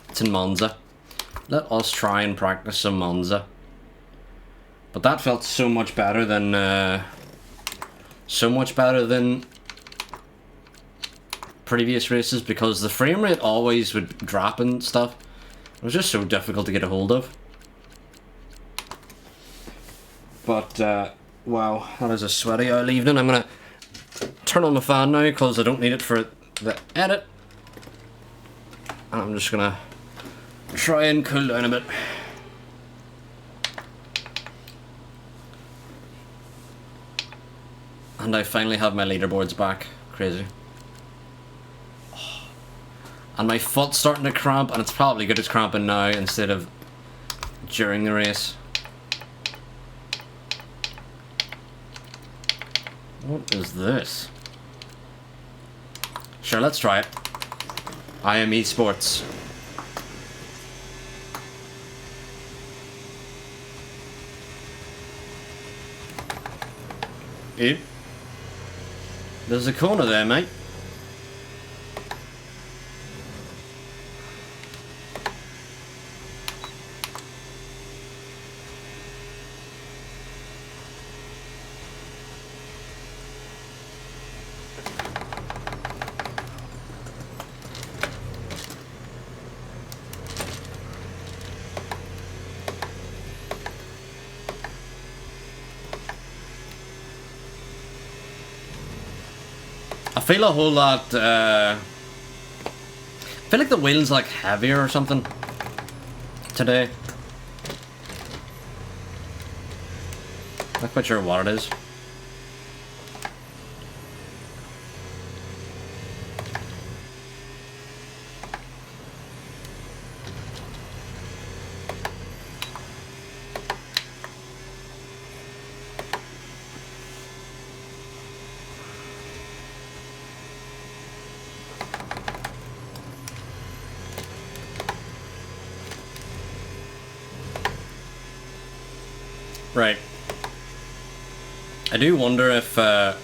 [SPEAKER 1] it's in Monza. Let us try and practice some Monza. But that felt so much better than previous races, because the frame rate always would drop and stuff. It was just so difficult to get a hold of. But wow, that is a sweaty old evening. I'm gonna turn on the fan now because I don't need it for the edit. And I'm just gonna try and cool down a bit. And I finally have my leaderboards back. Crazy. And my foot's starting to cramp, and it's probably good it's cramping now instead of during the race. What is this? Sure, let's try it. I am esports. Yep. There's a corner there, mate. I feel a whole lot, I feel like the wheel's like heavier or something today. Not quite sure what it is. Right. I do wonder if the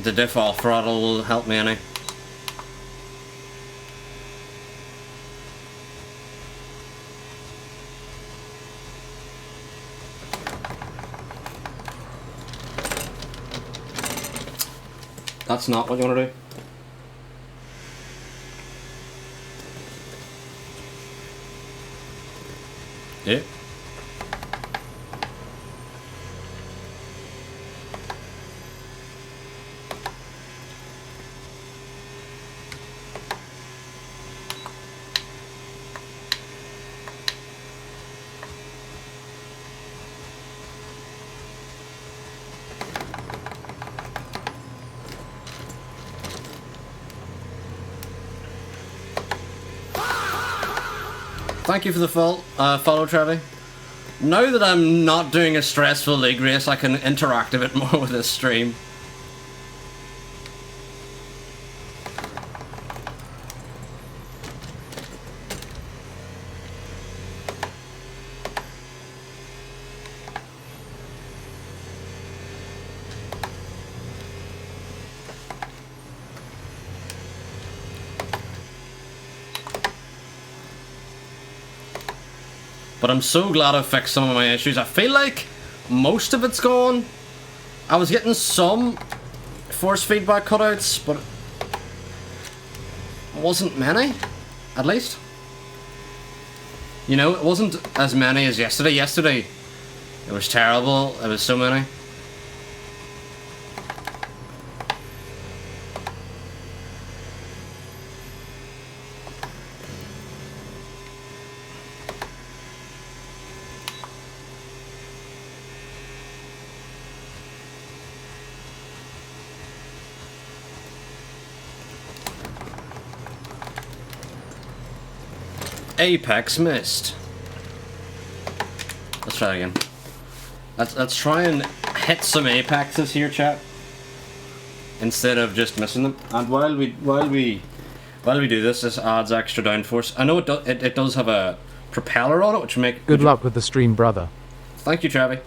[SPEAKER 1] default throttle will help me any. That's not what you want to do. Yeah. Thank you for the follow, Trevi. Now that I'm not doing a stressful league race, I can interact a bit more with this stream. But I'm so glad I fixed some of my issues. I feel like most of it's gone. I was getting some force feedback cutouts, but it wasn't many, at least. You know, it wasn't as many as yesterday. Yesterday, it was terrible. It was so many. Apex missed. Let's try again. Let's try and hit some apexes here, chat, instead of just missing them. And while we do this adds extra downforce. I know it does have a propeller on it, which make
[SPEAKER 4] Good luck with the stream, brother.
[SPEAKER 1] Thank you, Travi.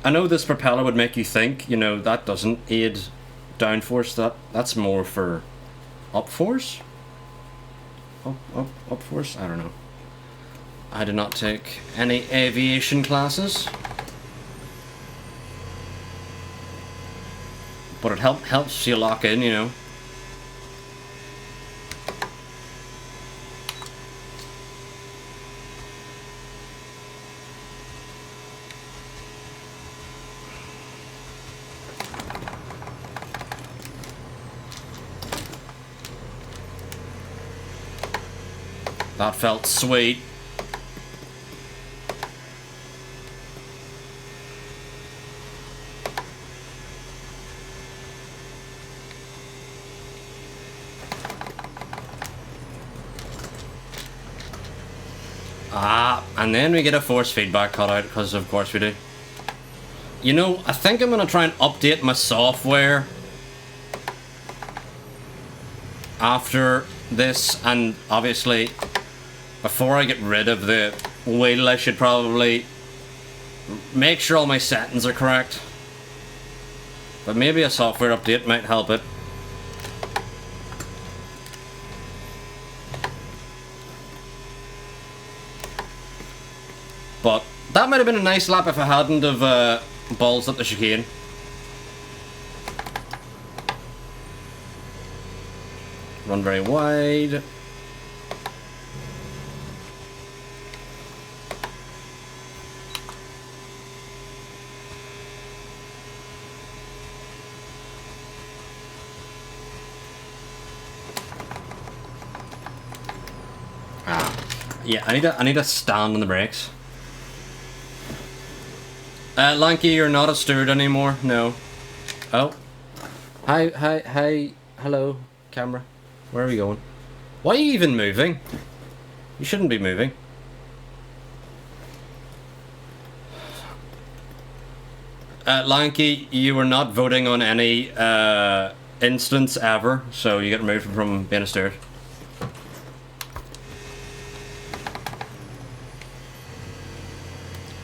[SPEAKER 1] I know this propeller would make you think, you know, that doesn't aid downforce. That's more for upforce. Up force? I don't know. I did not take any aviation classes. But it helps you lock in, you know. That felt sweet. And then we get a force feedback cutout, because of course we do. You know, I think I'm gonna try and update my software after this, and obviously before I get rid of the wheel, I should probably make sure all my settings are correct. But maybe a software update might help it. But that might have been a nice lap if I hadn't have balls up the chicane. Run very wide. Yeah, I need a stand on the brakes. Lanky, you're not a steward anymore. No. Oh. Hi. Hello, camera. Where are we going? Why are you even moving? You shouldn't be moving. Lanky, you were not voting on any instance ever, so you get removed from being a steward.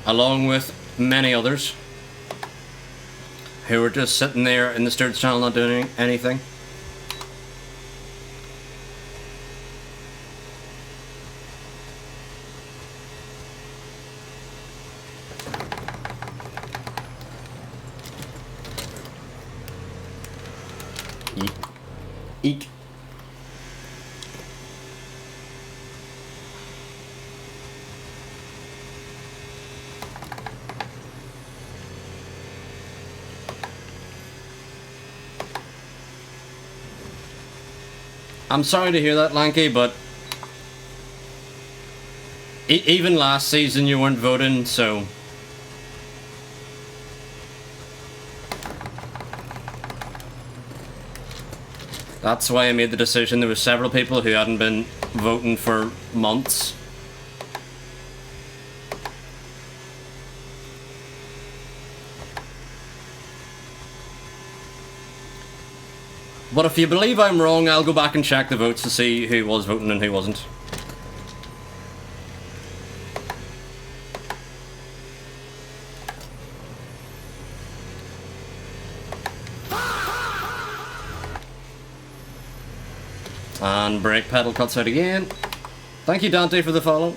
[SPEAKER 1] Along with many others who were just sitting there in the Stewards channel not doing anything. Eek. I'm sorry to hear that, Lanky, but even last season you weren't voting, so that's why I made the decision. There were several people who hadn't been voting for months, But if you believe I'm wrong, I'll go back and check the votes to see who was voting and who wasn't. And brake pedal cuts out again. Thank you, Dante, for the follow.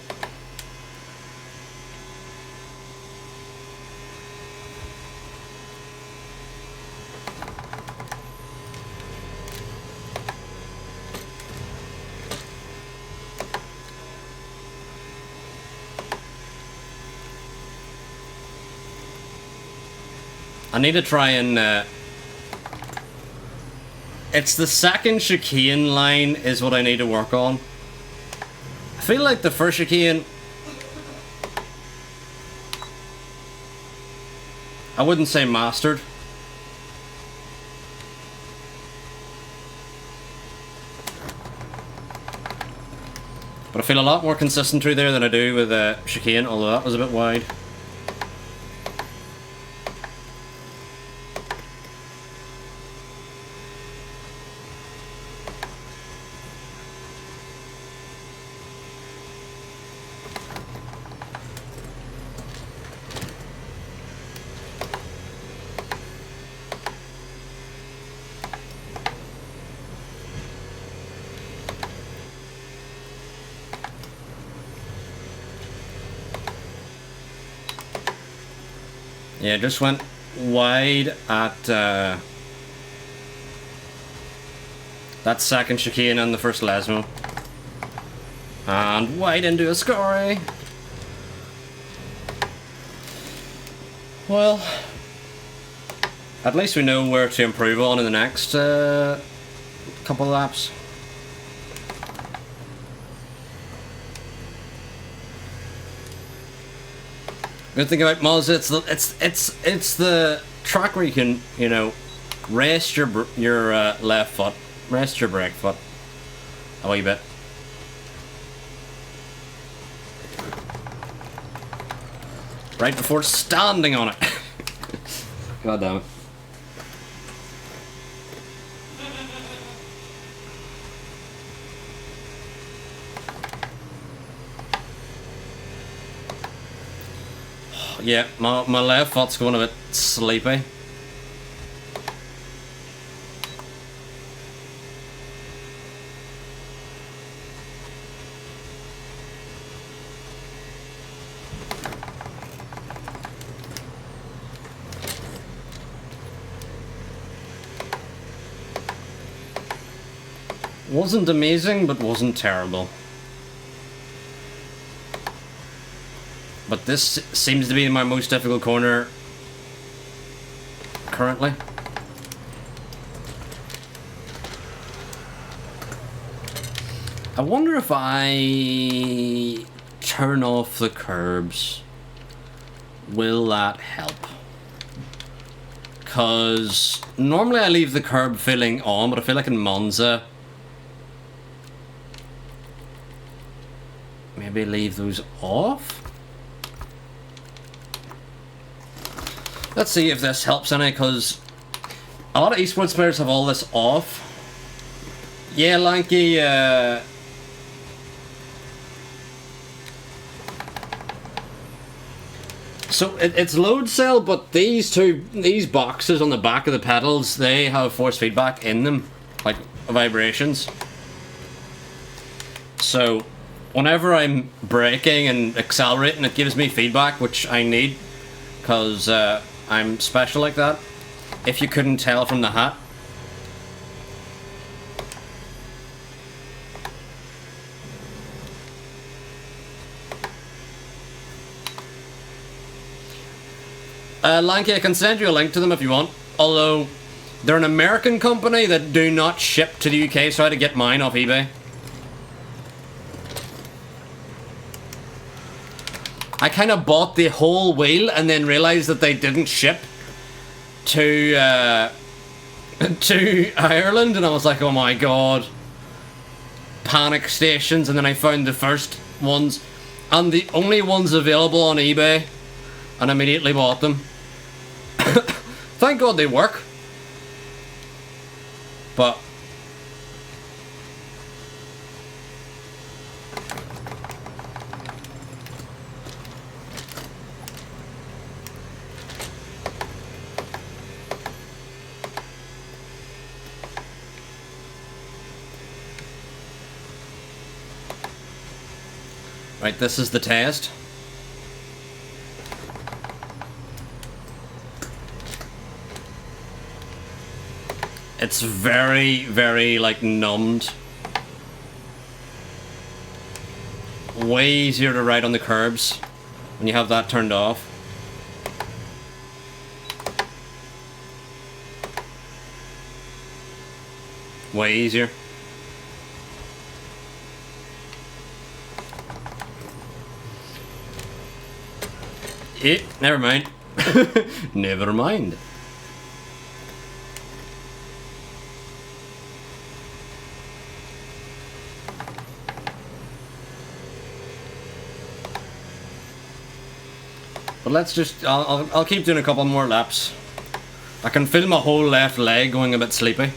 [SPEAKER 1] I need to try and, it's the second chicane line is what I need to work on. I feel like the first chicane, I wouldn't say mastered. But I feel a lot more consistent through there than I do with chicane, although that was a bit wide. Yeah, just went wide at that second chicane and the first Lesmo. And wide into a scory. Well, at least we know where to improve on in the next couple of laps. Good thing about mods, it's the track where you can, you know, rest your left foot, rest your brake foot a wee bit. Right before standing on it. God damn it. Yeah, my left foot's going a bit sleepy. Wasn't amazing, but wasn't terrible. But this seems to be my most difficult corner currently. I wonder if I turn off the curbs, will that help? Because normally I leave the curb filling on, but I feel like in Monza, maybe leave those off? Let's see if this helps any, because a lot of esports players have all this off. Yeah, Lanky, so it's load cell, but these boxes on the back of the pedals, they have force feedback in them, like vibrations. So whenever I'm braking and accelerating, it gives me feedback, which I need, because I'm special like that, if you couldn't tell from the hat. Lanky, I can send you a link to them if you want, although they're an American company that do not ship to the UK, so I had to get mine off eBay. I kind of bought the whole wheel and then realized that they didn't ship to Ireland, and I was like, oh my god. Panic stations, and then I found the first ones and the only ones available on eBay and immediately bought them. Thank god they work. But Right, this is the test. It's very, very, like, numbed. Way easier to ride on the curbs when you have that turned off. Way easier. Never mind. Never mind. But let's just, I'll keep doing a couple more laps. I can feel my whole left leg going a bit sleepy.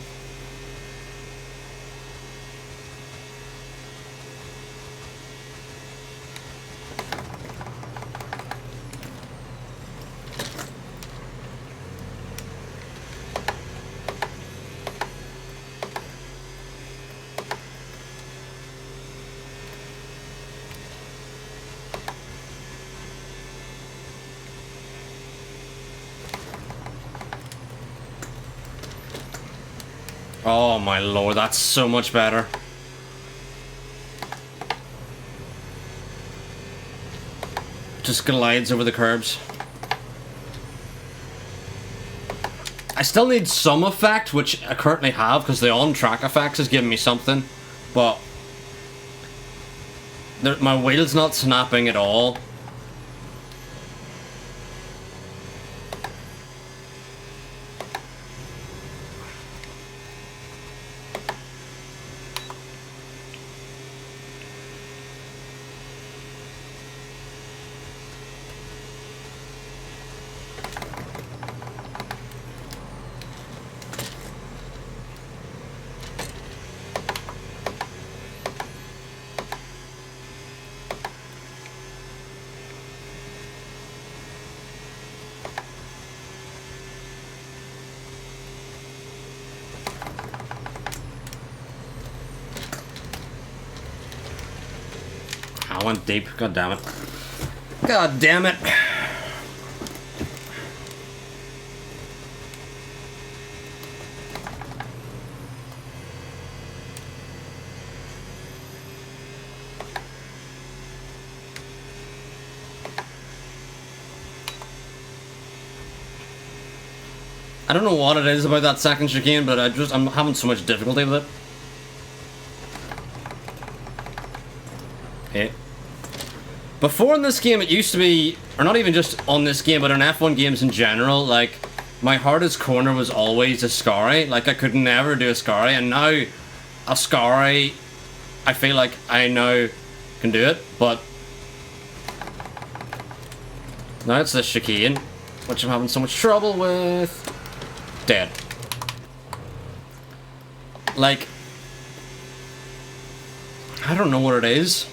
[SPEAKER 1] Oh my lord, that's so much better. Just glides over the curbs. I still need some effect, which I currently have, because the on-track effects is giving me something. But my wheel's not snapping at all. I went deep. God damn it. God damn it. I don't know what it is about that second chicane, but I'm having so much difficulty with it. Okay. Before in this game, it used to be, or not even just on this game, but in F1 games in general, like, my hardest corner was always a Scary. Like, I could never do a Scary, and now a Scary, I feel like I now can do it, but now it's this chicane, which I'm having so much trouble with. Dead. Like, I don't know what it is.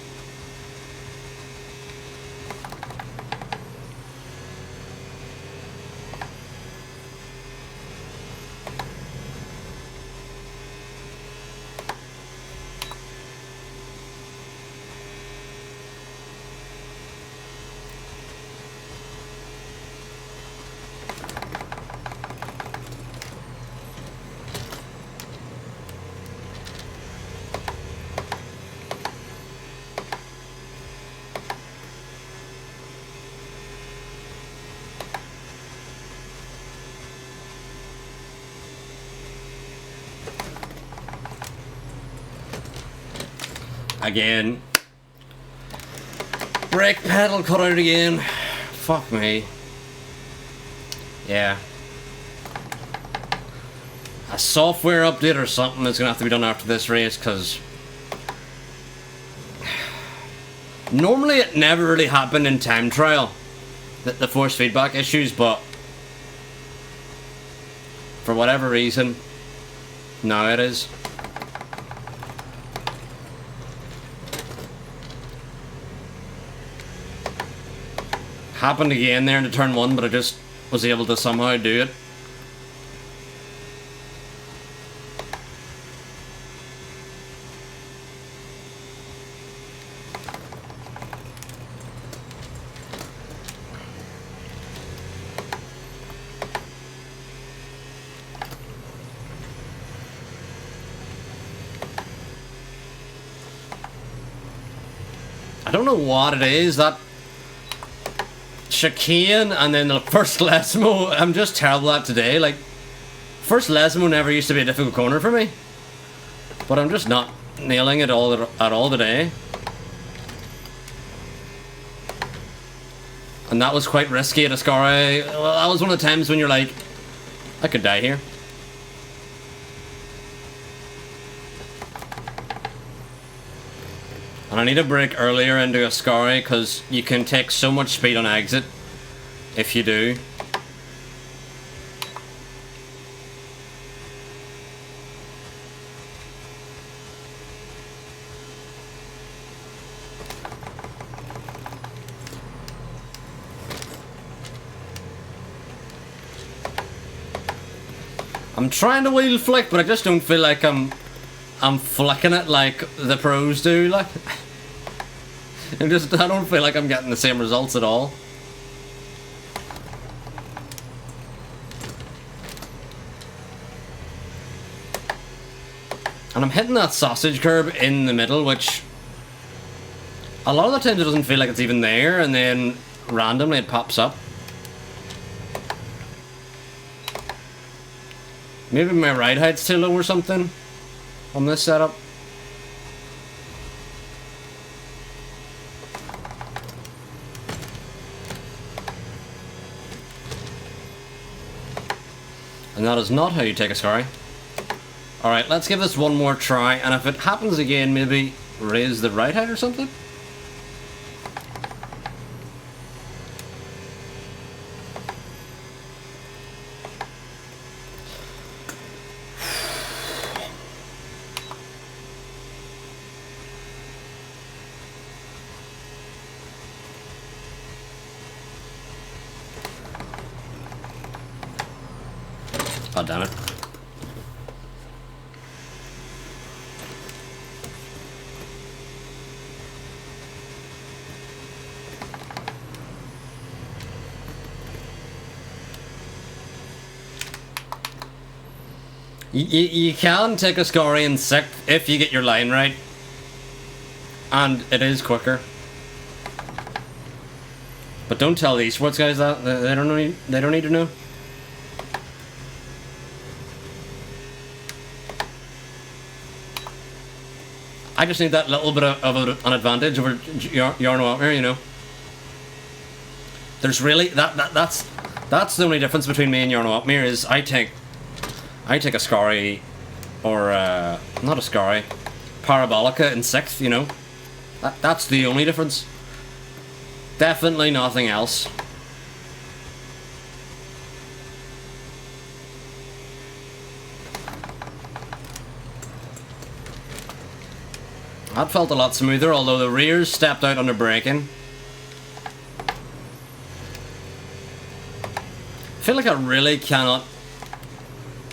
[SPEAKER 1] Again. Brake pedal cut out again. Fuck me. Yeah. A software update or something is gonna have to be done after this race, because normally it never really happened in time trial, the force feedback issues, but for whatever reason, now it is. Happened again there in the turn one, but I just was able to somehow do it. I don't know what it is, that chicane and then the first Lesmo. I'm just terrible at today. Like, first Lesmo never used to be a difficult corner for me, but I'm just not nailing it at all today. And that was quite risky at Ascari. Well, that was one of the times when you're like, I could die here. And I need to break earlier into Ascari because you can take so much speed on exit if you do. I'm trying to wheel flick, but I just don't feel like I'm flicking it like the pros do. Like, I don't feel like I'm getting the same results at all. And I'm hitting that sausage curb in the middle, which a lot of the times it doesn't feel like it's even there, and then randomly it pops up. Maybe my ride height's too low or something on this setup. And that is not how you take a Ascari. Alright, let's give this one more try, and if it happens again, maybe raise the ride height or something? Oh, damn it. You can take a Ascari in 6th if you get your line right. And it is quicker. But don't tell the esports guys that. They don't need to know. I just need that little bit of an advantage over Yarno out there, you know. There's really that's the only difference between me and Yarno Upmere is I take a Ascari or not a Ascari, Parabolica in 6th, you know. That's the only difference. Definitely nothing else. That felt a lot smoother, although the rears stepped out under braking. I feel like I really cannot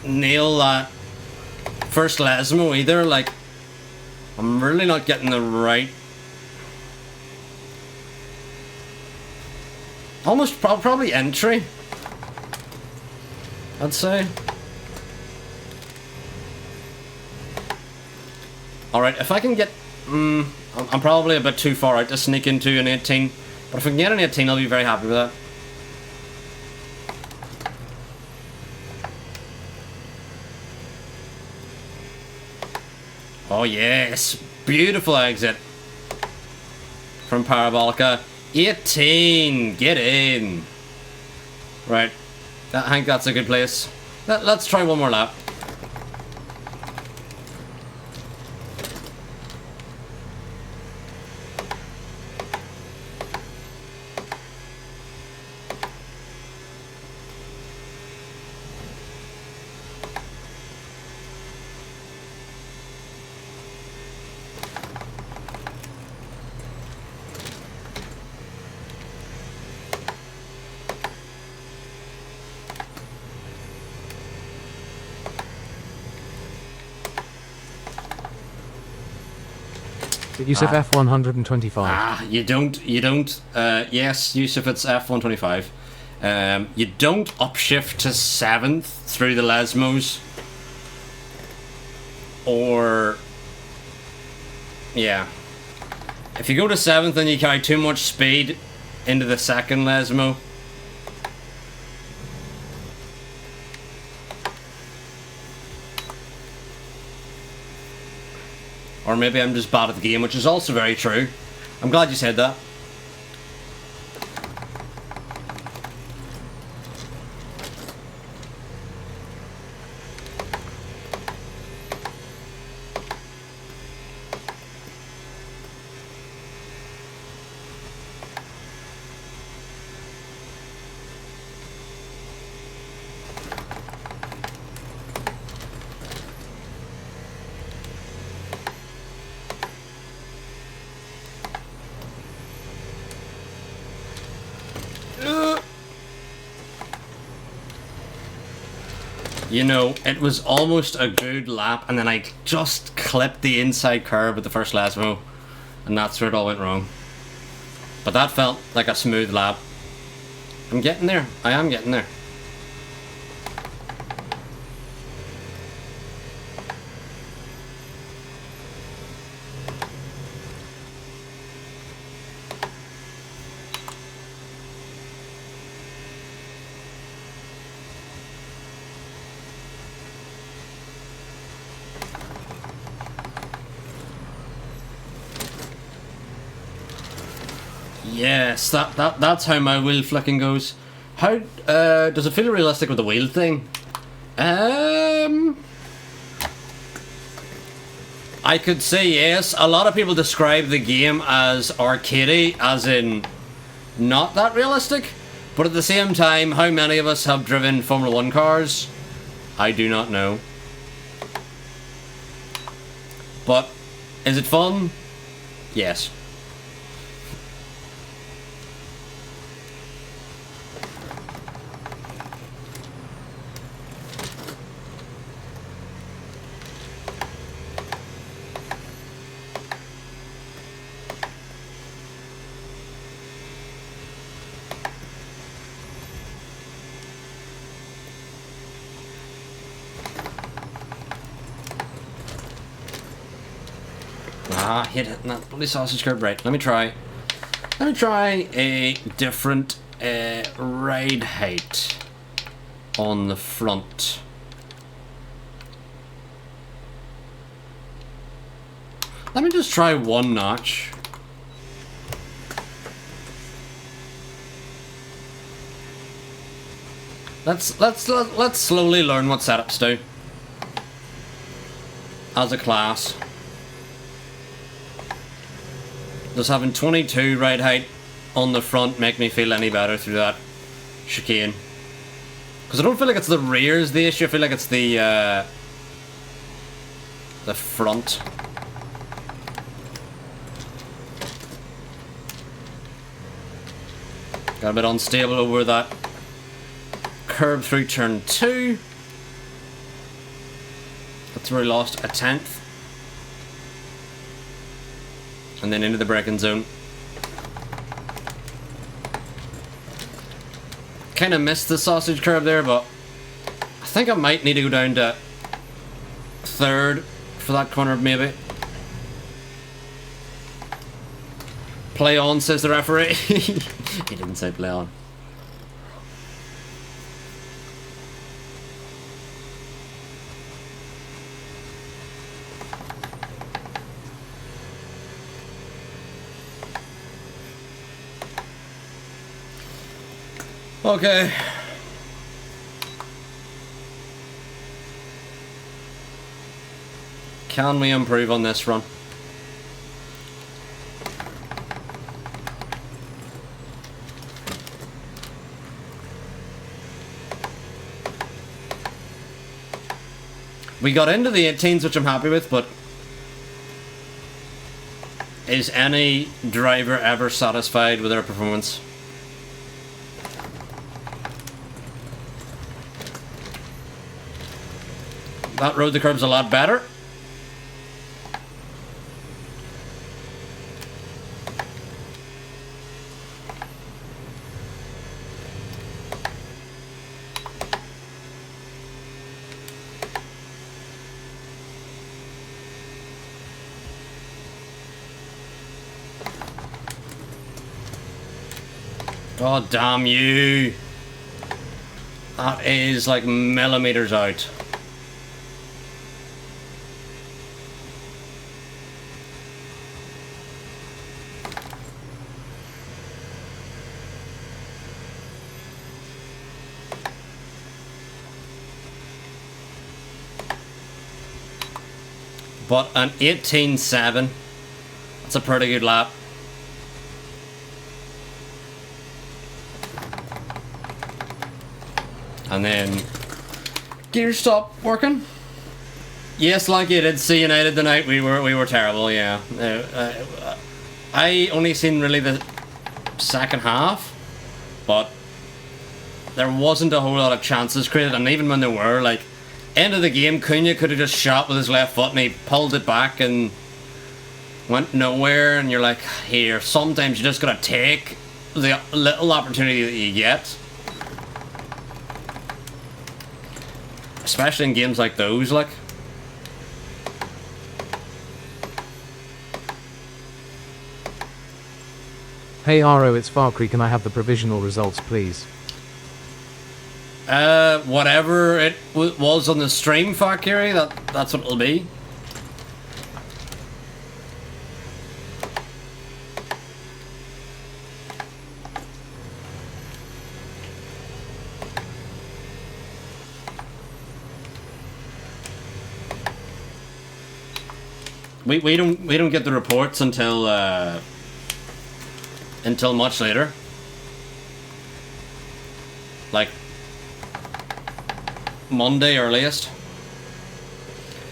[SPEAKER 1] nail that first Lesmo either. Like, I'm really not getting the right. Almost probably entry, I'd say. Alright, if I can get... I'm probably a bit too far out to sneak into an 18. But if I can get an 18, I'll be very happy with that. Oh yes, beautiful exit from Parabolica. 18, get in. Right, I think that's a good place. Let's try one more lap.
[SPEAKER 4] Yusuf F125.
[SPEAKER 1] Ah, you don't, yes, Yusuf, it's F125. You don't upshift to 7th through the Lesmos. Or, yeah. If you go to 7th and you carry too much speed into the second Lesmo, or maybe I'm just bad at the game, which is also very true. I'm glad you said that. You know, it was almost a good lap, and then I just clipped the inside curve with the first Lesmo, and that's where it all went wrong. But that felt like a smooth lap. I'm getting there. I am getting there. Yes, that's how my wheel flicking goes. How does it feel realistic with the wheel thing? I could say yes. A lot of people describe the game as arcadey, as in not that realistic. But at the same time, how many of us have driven Formula 1 cars? I do not know. But is it fun? Yes. Ah, hit it. That bloody sausage curb. Right, let me try a different ride height on the front. Let me just try one notch. Let's slowly learn what setups do as a class. Does having 22 ride height on the front make me feel any better through that chicane? Because I don't feel like it's the rear is the issue. I feel like it's the front. Got a bit unstable over that curb through turn 2. That's where I lost a tenth. And then into the braking zone. Kind of missed the sausage curve there, but I think I might need to go down to 3rd for that corner, maybe. Play on, says the referee. He didn't say play on. Okay. Can we improve on this run? We got into the 18s, which I'm happy with, but is any driver ever satisfied with their performance? That rode the curbs a lot better. God damn you. That is like millimeters out. But an 18.7, that's a pretty good lap. And then gear stopped working. Yes, like you did see United tonight, we were terrible. Yeah, I only seen really the second half, but there wasn't a whole lot of chances created, and even when there were, like, end of the game, Cunha could have just shot with his left foot and he pulled it back and went nowhere, and you're like, here, sometimes you just gotta take the little opportunity that you get. Especially in games like those, like.
[SPEAKER 4] Hey Aro, it's Farkry, can I have the provisional results please?
[SPEAKER 1] Whatever it was on the stream, Fakiri, that's what it'll be. We don't get the reports until much later. Like Monday earliest.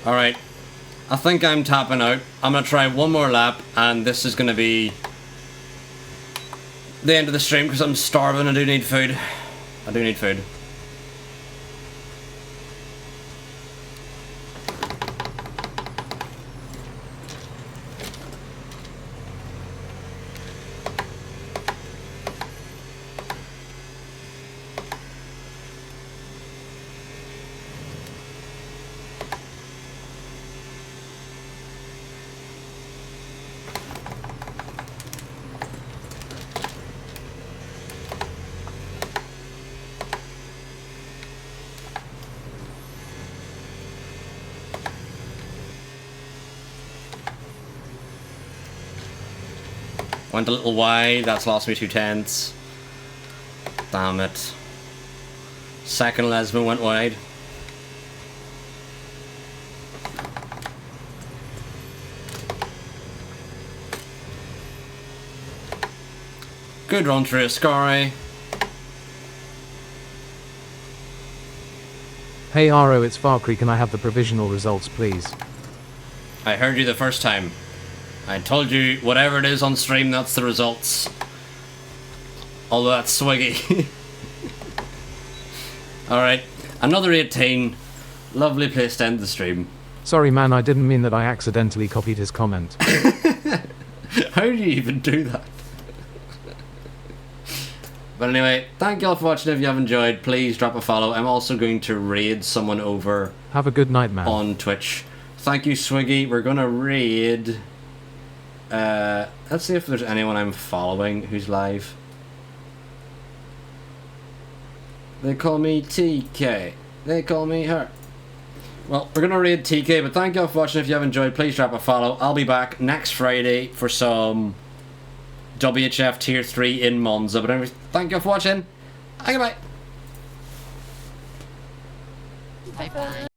[SPEAKER 1] Alright, I think I'm tapping out. I'm gonna try one more lap and this is gonna be the end of the stream because I'm starving. I do need food. I do need food. Went a little wide, that's lost me 2/10. Damn it. Second Lesbian went wide. Good run through Ascari.
[SPEAKER 4] Hey Aro, it's Farkry, can I have the provisional results please?
[SPEAKER 1] I heard you the first time. I told you whatever it is on stream, that's the results. Although that's swiggy. Alright, another 18. Lovely place to end the stream.
[SPEAKER 4] Sorry man, I didn't mean that, I accidentally copied his comment.
[SPEAKER 1] How do you even do that? But anyway, thank you all for watching. If you have enjoyed, please drop a follow. I'm also going to raid someone over
[SPEAKER 4] Have a good night, man.
[SPEAKER 1] on Twitch. Thank you, Swiggy. We're gonna raid... let's see if there's anyone I'm following who's live. They call me TK. They call me her. Well, we're gonna raid TK, but thank you all for watching. If you have enjoyed, please drop a follow. I'll be back next Friday for some WHF Tier 3 in Monza. But anyway, thank you all for watching. Goodbye.
[SPEAKER 5] Bye bye.